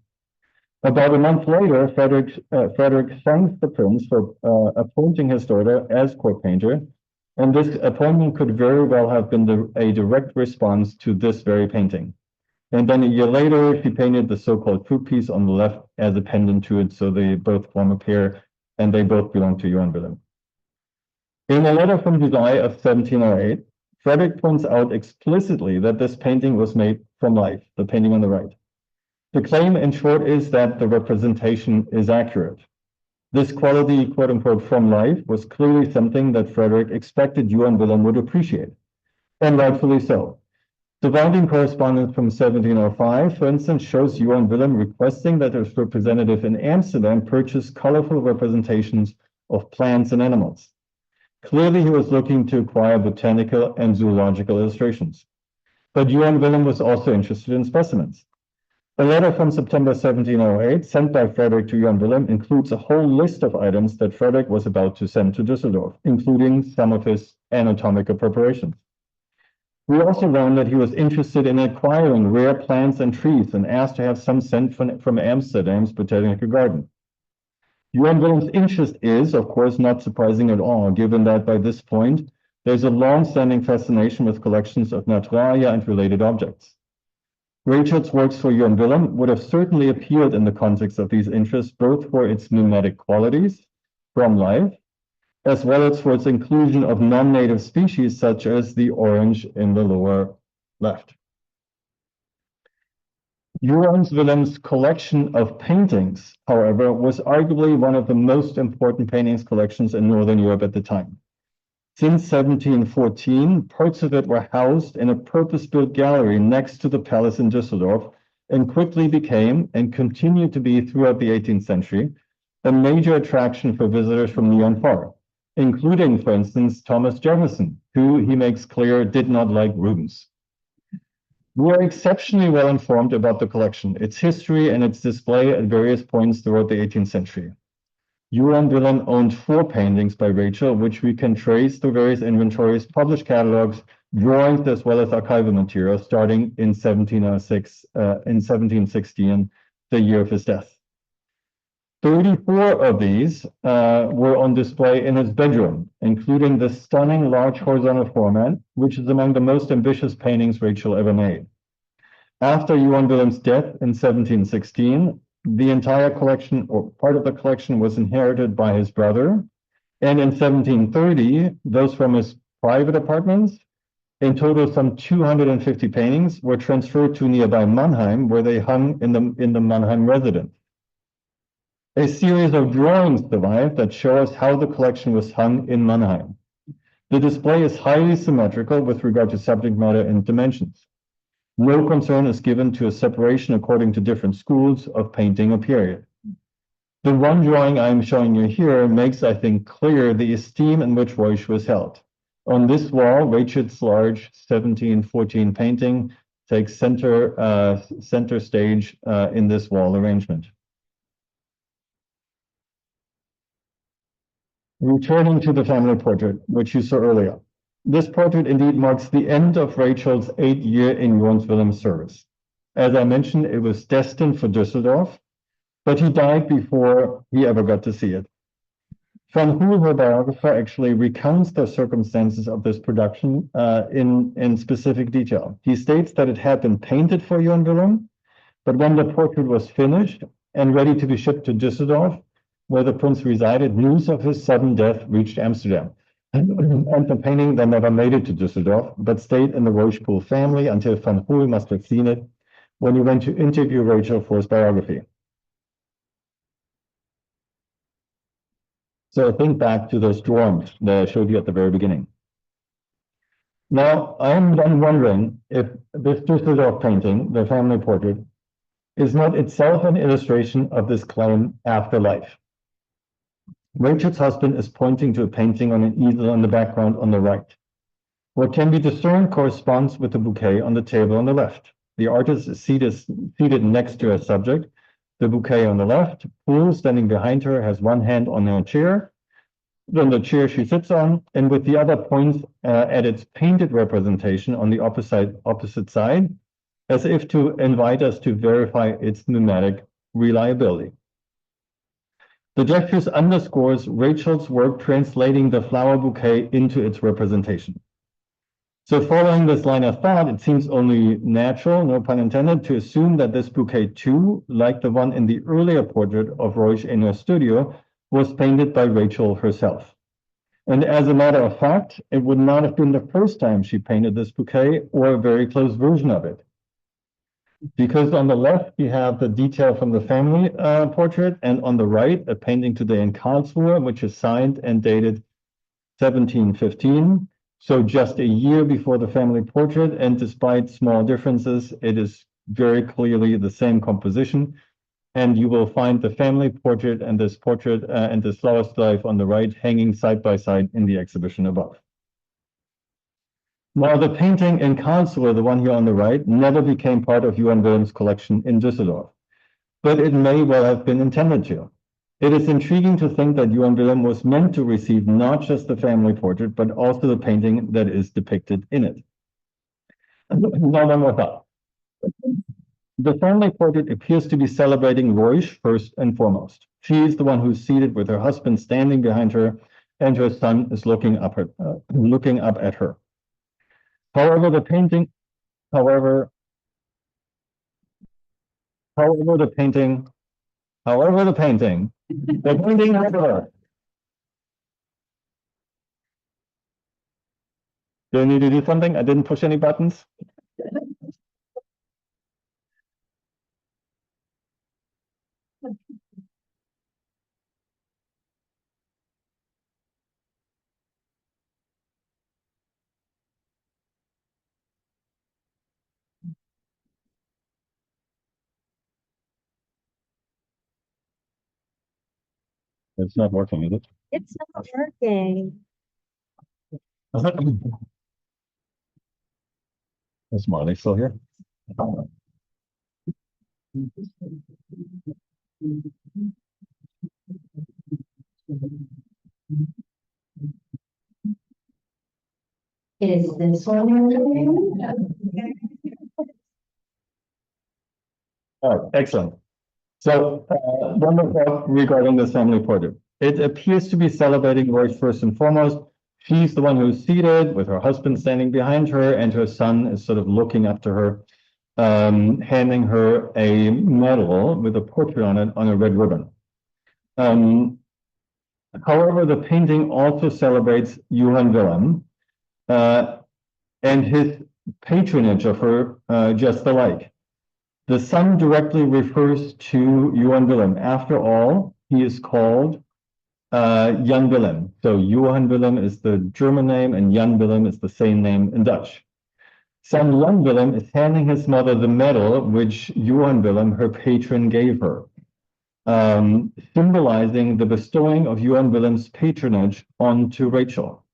About a month later, Frederick thanked the prince for appointing his daughter as court painter, and this appointment could very well have been a direct response to this very painting. And then a year later, she painted the so-called fruit piece on the left as a pendant to it, so they both form a pair, and they both belong to Johann Willem. In a letter from July of 1708, Frederick points out explicitly that this painting was made from life, the painting on the right. The claim, in short, is that the representation is accurate. This quality, quote unquote, from life was clearly something that Frederick expected Johann Willem would appreciate, and rightfully so. Surviving correspondence from 1705, for instance, shows Johann Willem requesting that his representative in Amsterdam purchase colorful representations of plants and animals. Clearly, he was looking to acquire botanical and zoological illustrations. But Johann Willem was also interested in specimens. A letter from September 1708, sent by Frederick to Johann Willem, includes a whole list of items that Frederick was about to send to Düsseldorf, including some of his anatomical preparations. We also learned that he was interested in acquiring rare plants and trees and asked to have some sent from Amsterdam's botanical garden. Johann Willem's interest is, of course, not surprising at all, given that by this point, there's a long-standing fascination with collections of naturalia and related objects. Rachel's works for Johann Willem would have certainly appealed in the context of these interests, both for its mimetic qualities from life, as well as for its inclusion of non-native species such as the orange in the lower left. Johann Willem's collection of paintings, however, was arguably one of the most important paintings collections in Northern Europe at the time. Since 1714, parts of it were housed in a purpose-built gallery next to the palace in Düsseldorf, and quickly became, and continued to be throughout the 18th century, a major attraction for visitors from near and far, including, for instance, Thomas Jefferson, who, he makes clear, did not like Rubens. We are exceptionally well informed about the collection, its history, and its display at various points throughout the 18th century. Johann Willem owned 4 paintings by Rachel, which we can trace through various inventories, published catalogs, drawings, as well as archival material, starting in 1706, in 1716, the year of his death. 34 of these were on display in his bedroom, including the stunning large horizontal format, which is among the most ambitious paintings Rachel ever made. After Johann Willem's death in 1716, the entire collection, or part of the collection, was inherited by his brother. And in 1730, those from his private apartments, in total some 250 paintings, were transferred to nearby Mannheim, where they hung in the Mannheim residence. A series of drawings survive that show us how the collection was hung in Mannheim. The display is highly symmetrical with regard to subject matter and dimensions. No concern is given to a separation according to different schools of painting or period. The one drawing I'm showing you here makes, I think, clear the esteem in which Ruysch was held. On this wall, Rachel's large 1714 painting takes center stage in this wall arrangement. Returning to the family portrait, which you saw earlier. This portrait indeed marks the end of Rachel's 8 year in Johann Willem's service. As I mentioned, it was destined for Düsseldorf, but he died before he ever got to see it. Van Hoel, her biographer, actually recounts the circumstances of this production in specific detail. He states that it had been painted for Johann Wilhelm, but when the portrait was finished and ready to be shipped to Düsseldorf, where the prince resided, news of his sudden death reached Amsterdam. And the painting then never made it to Düsseldorf, but stayed in the Ruysch family until Van Hoel must have seen it when he went to interview Rachel for his biography. So think back to those drawings that I showed you at the very beginning. Now, I am then wondering if this Düsseldorf painting, the family portrait, is not itself an illustration of this claim after life. Rachel's husband is pointing to a painting on an easel in the background on the right. What can be discerned corresponds with the bouquet on the table on the left. The artist is seated next to her subject, the bouquet on the left. Poole, standing behind her, has one hand on her chair, then the chair she sits on, and with the other points at its painted representation on the opposite side, as if to invite us to verify its pneumatic reliability. The gestures underscores Rachel's work translating the flower bouquet into its representation. So following this line of thought, it seems only natural, no pun intended, to assume that this bouquet too, like the one in the earlier portrait of Ruysch in her studio, was painted by Rachel herself. And as a matter of fact, it would not have been the first time she painted this bouquet or a very close version of it. Because on the left, you have the detail from the family portrait, and on the right, a painting today in Karlsruhe, which is signed and dated 1715. So just a year before the family portrait, and despite small differences, it is very clearly the same composition. And you will find the family portrait and this flower life on the right hanging side by side in the exhibition above. Now, the painting in Karlsruhe, the one here on the right, never became part of Johann Wilhelm's collection in Düsseldorf, but it may well have been intended to. It is intriguing to think that Johann Wilhelm was meant to receive not just the family portrait, but also the painting that is depicted in it. Now, one more thought. The family portrait appears to be celebrating Ruysch first and foremost. She is the one who's seated with her husband standing behind her, and her son is looking up at her. However, the painting, the painting, do I need to do something? I didn't push any buttons. It's not working, is it? It's not working. Is Marley still here? Is this one working? All right, excellent. So one more thought regarding this family portrait. It appears to be celebrating Ruysch first and foremost. She's the one who's seated with her husband standing behind her, and her son is sort of looking up to her, handing her a medal with a portrait on it on a red ribbon. However, the painting also celebrates Johann Wilhelm and his patronage of her just alike. The son directly refers to Johann Wilhelm. After all, he is called Jan Willem. So Johann Willem is the German name, and Jan Willem is the same name in Dutch. Son Jan Willem is handing his mother the medal which Johann Willem, her patron, gave her, symbolizing the bestowing of Johann Willem's patronage onto Rachel.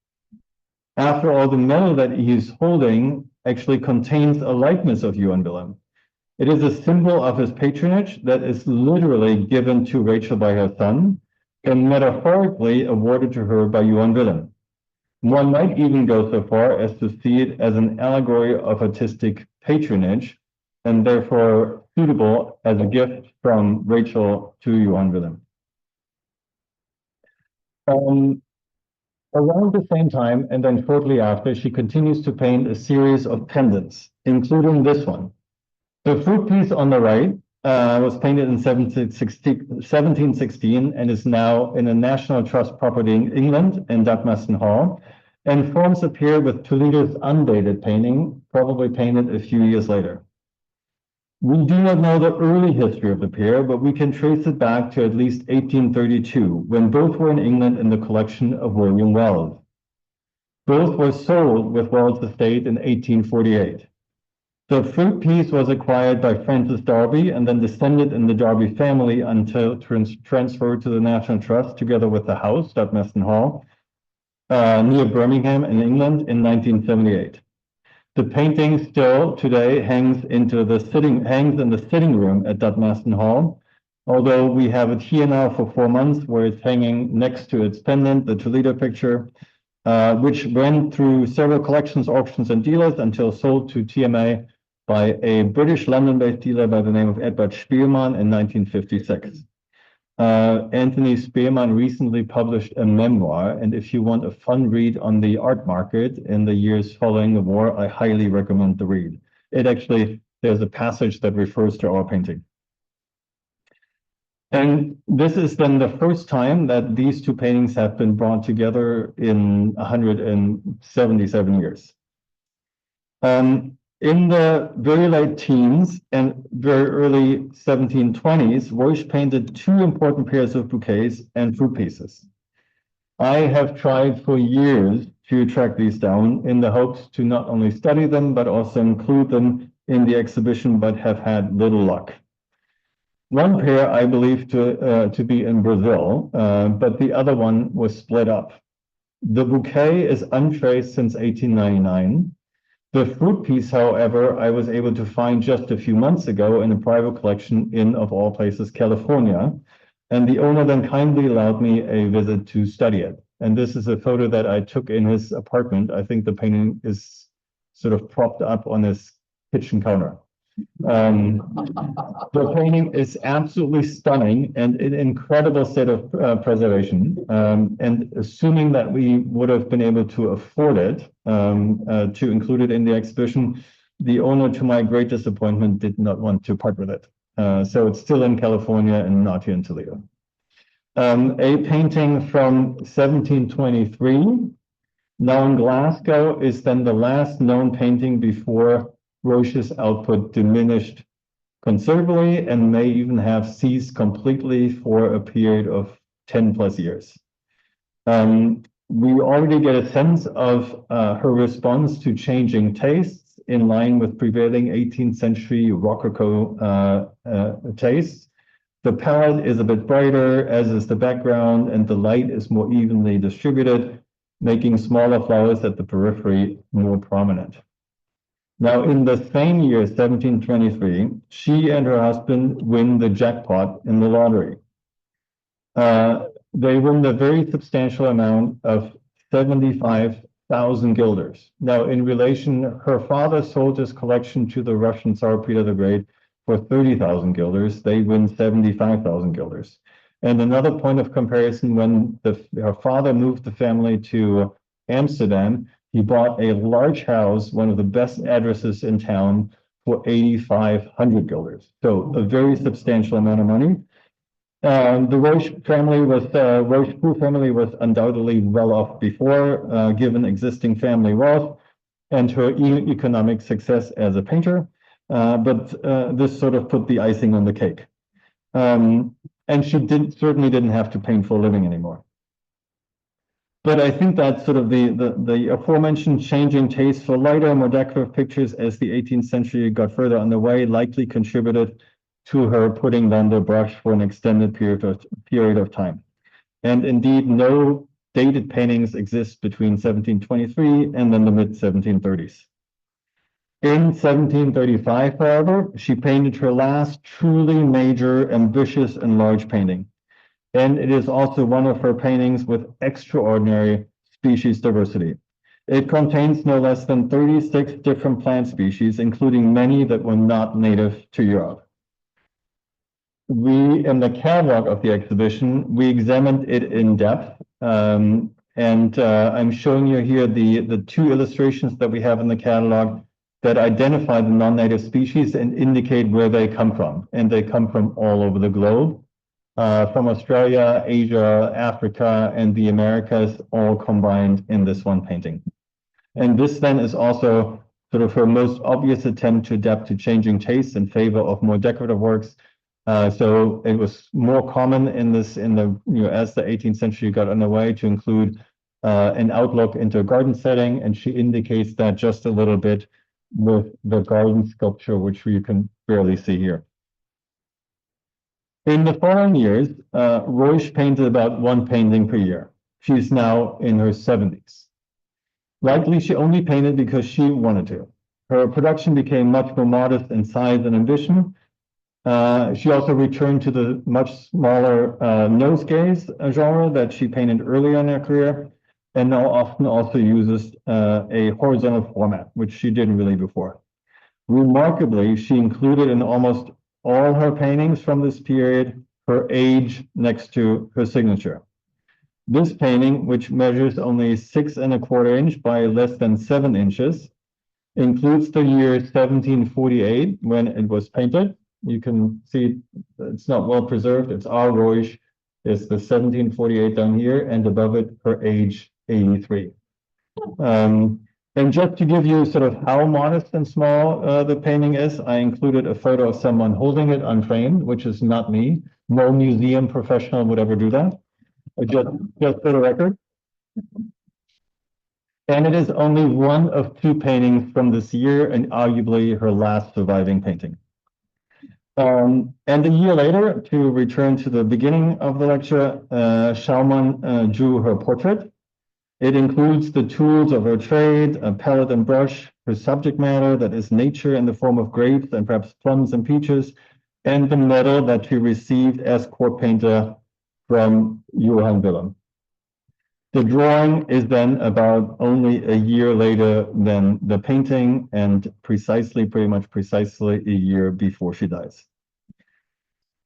After all, the medal that he is holding actually contains a likeness of Johann Willem. It is a symbol of his patronage that is literally given to Rachel by her son and metaphorically awarded to her by Johann Wilhelm. One might even go so far as to see it as an allegory of artistic patronage, and therefore suitable as a gift from Rachel to Johan Willem. Around the same time, and then shortly after, she continues to paint a series of pendants, including this one. The fruit piece on the right was painted in 1716 and is now in a National Trust property in England in Dudmaston Hall, and forms a pair with Toledo's undated painting, probably painted a few years later. We do not know the early history of the pair, but we can trace it back to at least 1832, when both were in England in the collection of William Wells. Both were sold with Wells' estate in 1848. The fruit piece was acquired by Francis Darby and then descended in the Darby family until transferred to the National Trust together with the house, Dudmaston Hall, near Birmingham in England in 1978. The painting still today hangs in the sitting room at Dudmaston Hall, although we have it here now for 4 months, where it's hanging next to its pendant, the Toledo picture, which went through several collections, auctions, and dealers until sold to TMA by a British London-based dealer by the name of Edward Spearman in 1956. Anthony Spearman recently published a memoir, and if you want a fun read on the art market in the years following the war, I highly recommend the read. There's a passage that refers to our painting. And this is then the first time that these two paintings have been brought together in 177 years. In the very late teens and very early 1720s, Ruysch painted two important pairs of bouquets and fruit pieces. I have tried for years to track these down in the hopes to not only study them, but also include them in the exhibition, but have had little luck. One pair I believe to be in Brazil, but the other one was split up. The bouquet is untraced since 1899. The fruit piece, however, I was able to find just a few months ago in a private collection in, of all places, California. And the owner then kindly allowed me a visit to study it. And this is a photo that I took in his apartment. I think the painting is sort of propped up on his kitchen counter. The painting is absolutely stunning and an incredible state of preservation. And assuming that we would have been able to afford it, to include it in the exhibition, the owner, to my great disappointment, did not want to part with it. So it's still in California and not here in Toledo. A painting from 1723, now in Glasgow, is then the last known painting before Ruysch's output diminished considerably and may even have ceased completely for a period of 10 plus years. We already get a sense of her response to changing tastes in line with prevailing 18th century Rococo tastes. The palette is a bit brighter, as is the background, and the light is more evenly distributed, making smaller flowers at the periphery more prominent. Now, in the same year, 1723, she and her husband win the jackpot in the lottery. They win the very substantial amount of 75,000 guilders. Now, in relation, her father sold his collection to the Russian Tsar Peter the Great for 30,000 guilders. They win 75,000 guilders. And another point of comparison, when her father moved the family to Amsterdam, he bought a large house, one of the best addresses in town, for 8,500 guilders. So a very substantial amount of money. The Ruysch family was undoubtedly well off before, given existing family wealth and her economic success as a painter. But this sort of put the icing on the cake. And she certainly didn't have to paint for a living anymore. But I think that sort of the aforementioned changing taste for lighter, more decorative pictures as the 18th century got further underway likely contributed to her putting down the brush for an extended period of time. And indeed, no dated paintings exist between 1723 and then the mid-1730s. In 1735, however, she painted her last truly major, ambitious, and large painting. And it is also one of her paintings with extraordinary species diversity. It contains no less than 36 different plant species, including many that were not native to Europe. In the catalog of the exhibition, we examined it in depth. I'm showing you here the two illustrations that we have in the catalog that identify the non-native species and indicate where they come from. And they come from all over the globe, from Australia, Asia, Africa, and the Americas, all combined in this one painting. And this then is also sort of her most obvious attempt to adapt to changing tastes in favor of more decorative works. So it was more common as the 18th century got underway to include an outlook into a garden setting, and she indicates that just a little bit with the garden sculpture, which you can barely see here. In the following years, Ruysch painted about one painting per year. She's now in her 70s. Likely, she only painted because she wanted to. Her production became much more modest in size and ambition. She also returned to the much smaller nosegays genre that she painted earlier in her career, and now often also uses a horizontal format, which she didn't really before. Remarkably, she included in almost all her paintings from this period her age next to her signature. This painting, which measures only 6 1/4 inch by less than 7 inches, includes the year 1748 when it was painted. You can see it's not well preserved. It's R. Ruysch. It's the 1748 down here, and above it, her age 83. And just to give you sort of how modest and small the painting is, I included a photo of someone holding it unframed, which is not me. No museum professional would ever do that. Just for the record. And it is only one of 2 paintings from this year, and arguably her last surviving painting. And a year later, to return to the beginning of the lecture, Schaumann drew her portrait. It includes the tools of her trade, a palette and brush, her subject matter, that is nature in the form of grapes and perhaps plums and peaches, and the medal that she received as court painter from Johann Wilhelm. The drawing is then about only a year later than the painting, and pretty much precisely a year before she dies.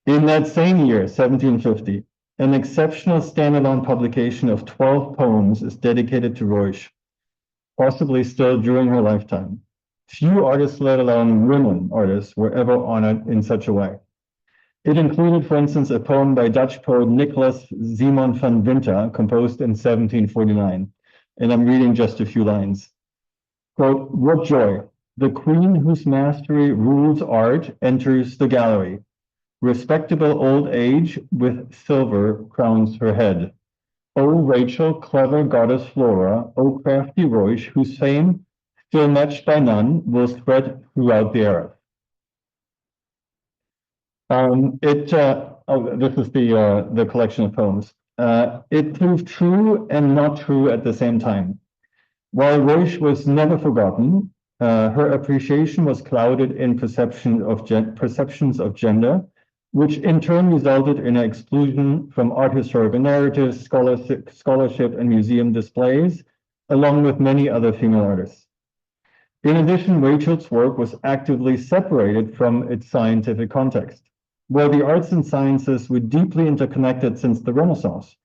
In that same year, 1750, an exceptional standalone publication of 12 poems is dedicated to Ruysch, possibly still during her lifetime. Few artists, let alone women artists, were ever honored in such a way. It included, for instance, a poem by Dutch poet Nicholas Simon van Winter, composed in 1749. And I'm reading just a few lines. Quote, "What joy! The queen whose mastery rules art enters the gallery. Respectable old age with silver crowns her head. O Rachel, clever goddess Flora, O crafty Ruysch, whose fame, still matched by none, will spread throughout the earth." This is the collection of poems. It proved true and not true at the same time. While Ruysch was never forgotten, her appreciation was clouded in perceptions of gender, which in turn resulted in an exclusion from art historical narratives, scholarship, and museum displays, along with many other female artists. In addition, Rachel's work was actively separated from its scientific context. Where the arts and sciences were deeply interconnected since the Renaissance,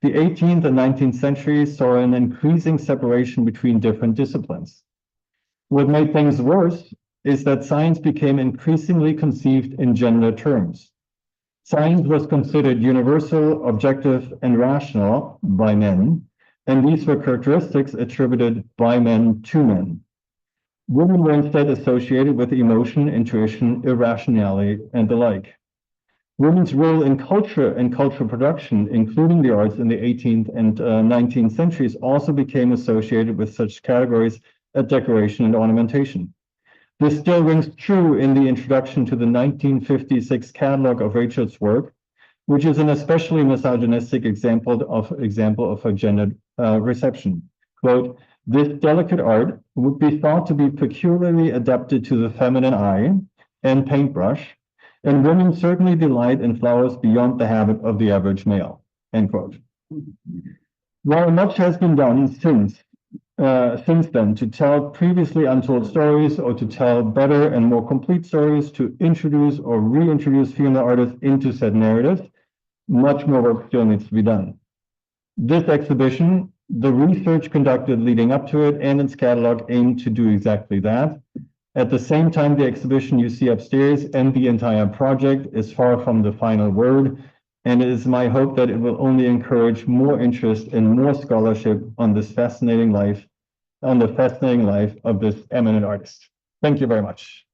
the 18th and 19th centuries saw an increasing separation between different disciplines. What made things worse is that science became increasingly conceived in gender terms. Science was considered universal, objective, and rational by men, and these were characteristics attributed by men to men. Women were instead associated with emotion, intuition, irrationality, and the like. Women's role in culture and cultural production, including the arts in the 18th and 19th centuries, also became associated with such categories as decoration and ornamentation. This still rings true in the introduction to the 1956 catalog of Rachel's work, which is an especially misogynistic example of her gendered reception. Quote, "This delicate art would be thought to be peculiarly adapted to the feminine eye and paintbrush, and women certainly delight in flowers beyond the habit of the average male," end quote. While much has been done since since then to tell previously untold stories or to tell better and more complete stories, to introduce or reintroduce female artists into said narratives. Much more work still needs to be done. This exhibition, the research conducted leading up to it, and its catalog aim to do exactly that. At the same time, the exhibition you see upstairs and the entire project is far from the final word, and it is my hope that it will only encourage more interest and more scholarship on this fascinating life, on the fascinating life of this eminent artist. Thank you very much.